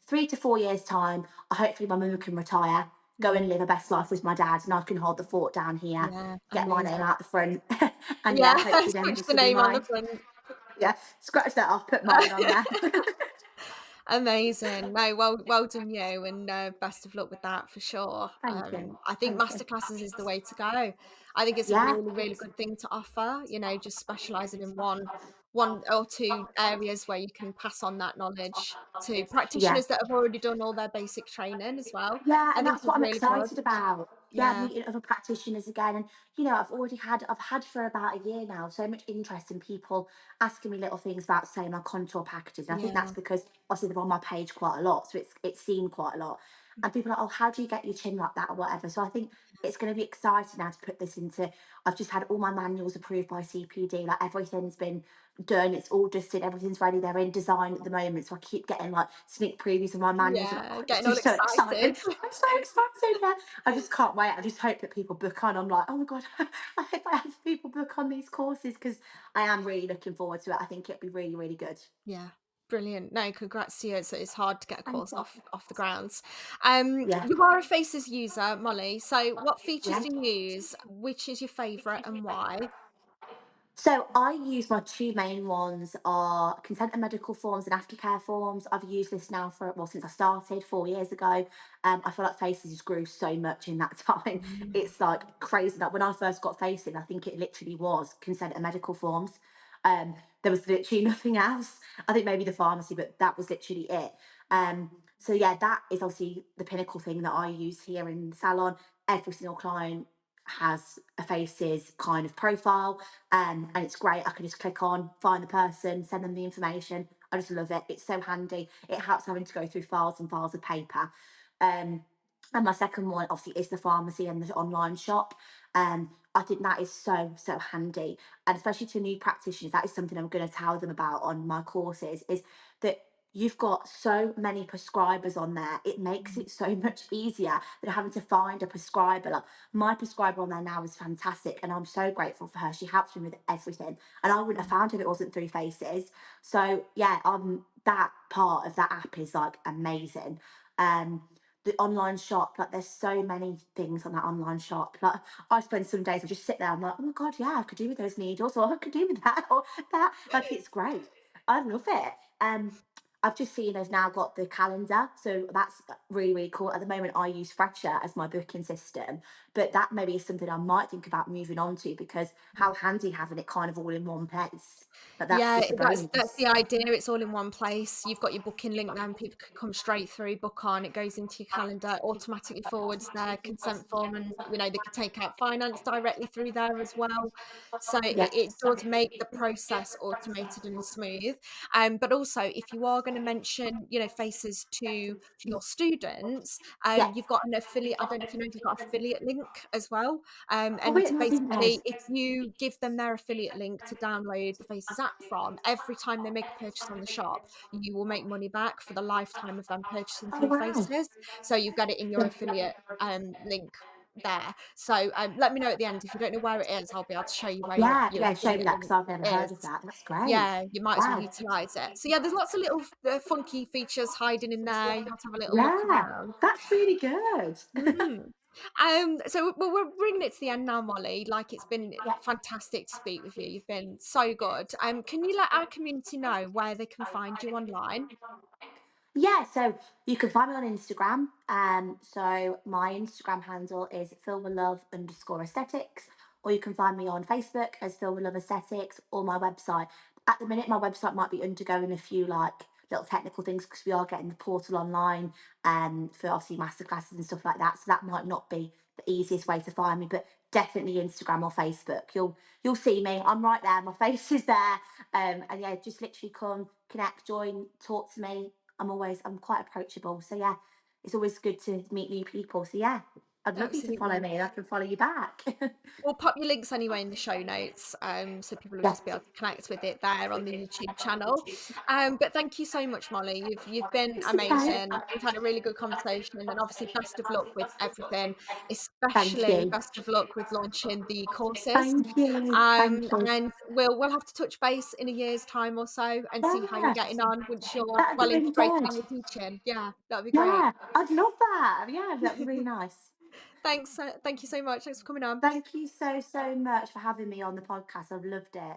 3 to 4 years' time. Hopefully, my mum can retire, go and mm, live a best life with my dad, and I can hold the fort down here, yeah, get my name amazing. out the front. And Yeah, yeah, hopefully then scratch this the will be name on the mine. front. Yeah, scratch that off, put mine on there. Amazing. No, well done you, and, best of luck with that for sure. Thank you. I think Thank you. masterclasses is the way to go. I think it's a Yeah, really, really good thing to offer, just specialising in one or 2 areas where you can pass on that knowledge to yeah. practitioners that have already done all their basic training as well. Yeah, I and think that's is what I'm really good. excited about. Yeah, Yeah, meeting other practitioners again. And, I've had for about a year now so much interest in people asking me little things about, say, my contour packages. And I think that's yeah, because obviously they're on my page quite a lot. So it's seen quite a lot. And people are like, "Oh, how do you get your chin like that," or whatever. So I think it's going to be exciting now to put this into. I've just had all my manuals approved by CPD. Like, everything's been done. It's all dusted. Everything's ready. They're in design at the moment. So I keep getting like sneak previews of my manuals. I'm like, yeah, "Oh, this getting all is so exciting." excited. I'm so excited. Yeah. I just can't wait. I just hope that people book on. I'm like, "Oh my God," I hope I have people book on these courses because I am really looking forward to it. I think it'll be really, really good. Yeah, brilliant. No, congrats to you. It's hard to get a Thank course you. off the grounds. Yeah. You are a Faces user, Molly. So, what features Yeah. do you use? Which is your favourite and why? So I use my two main ones are consent and medical forms and aftercare forms. I've used this now since I started 4 years ago. I feel like Faces has grew so much in that time. Mm, It's like crazy. That when I first got Faces, I think it literally was consent and medical forms. There was literally nothing else. I think maybe the pharmacy, but that was literally it. So yeah, that is obviously the pinnacle thing that I use here in the salon. Every single client has a face's kind of profile, and it's great. I can just click on, find the person, send them the information. I just love it. It's so handy. It helps having to go through files and files of paper. Um, and my second one, obviously, is the pharmacy and the online shop. I think that is so, so handy. And especially to new practitioners, that is something I'm going to tell them about on my courses, is that you've got so many prescribers on there. It makes it so much easier than having to find a prescriber. Like, my prescriber on there now is fantastic, and I'm so grateful for her. She helps me with everything, and I wouldn't have found her if it wasn't through Faces. So yeah, that part of that app is like amazing. The online shop, like there's so many things on that online shop. Like, I spend some days I just sit there, I'm like, oh my god, yeah, I could do with those needles, or I could do with that, or that. Like, it's great. I love it. I've just seen they've now got the calendar, so that's really, really cool. At the moment, I use Fresher as my booking system, but that maybe is something I might think about moving on to, because how handy having it kind of all in one place. But that's Yeah, just a that's the bonus. idea, it's all in one place. You've got your booking link now and people can come straight through, book on, it goes into your calendar, automatically forwards their consent form, and, they can take out finance directly through there as well. So it Yes. does make the process automated and smooth. But also, if you are gonna mention, faces to your students, Yeah. you've got an affiliate. I don't know if you know, you've got affiliate link as well. Oh, And wait, no, I didn't know. basically, if you give them their affiliate link to download the Faces app from, every time they make a purchase on the shop, you will make money back for the lifetime of them purchasing Oh, through wow. Faces. So you get it in your affiliate link there. So let me know at the end if you don't know where it is. I'll be able to show you where Yeah, your yeah, show me affiliate that, link because I've never heard is. of that. That's great. Yeah, you might as well Wow. utilize it. So yeah, there's lots of little funky features hiding in there. You have to have a little look Yeah, around. that's really good. Mm. So we're bringing it to the end now, Molly. Like, it's been fantastic to speak with you. You've been so good. Can you let our community know where they can find you online? Yeah, so you can find me on Instagram. So my Instagram handle is filmwithlove_aesthetics, or you can find me on Facebook as Film with Love Aesthetics, or my website. At the minute, my website might be undergoing a few like little technical things, because we are getting the portal online, for obviously masterclasses and stuff like that. So that might not be the easiest way to find me, but definitely Instagram or Facebook. You'll see me. I'm right there. My face is there. And yeah, just literally come, connect, join, talk to me. I'm quite approachable. So yeah, it's always good to meet new people. So yeah, I'd love you to follow Absolutely. me and I can follow you back. We'll pop your links anyway in the show notes, so people will Yeah. just be able to connect with it there on the YouTube channel. But thank you so much, Molly. You've been It's okay. amazing. We've had a really good conversation, and obviously, best of luck with everything, Thank especially you. best of luck with launching the courses. Thank you. Thank you. And we'll have to touch base in a year's time or so and see how you're Yeah, getting on once you're that'd be well really integrated good. in your teaching. Yeah, that'd be great. Yeah, I'd love that. Yeah, that'd be really nice. Thanks. Thank you so much. Thanks for coming on. Thank you so, so much for having me on the podcast. I've loved it.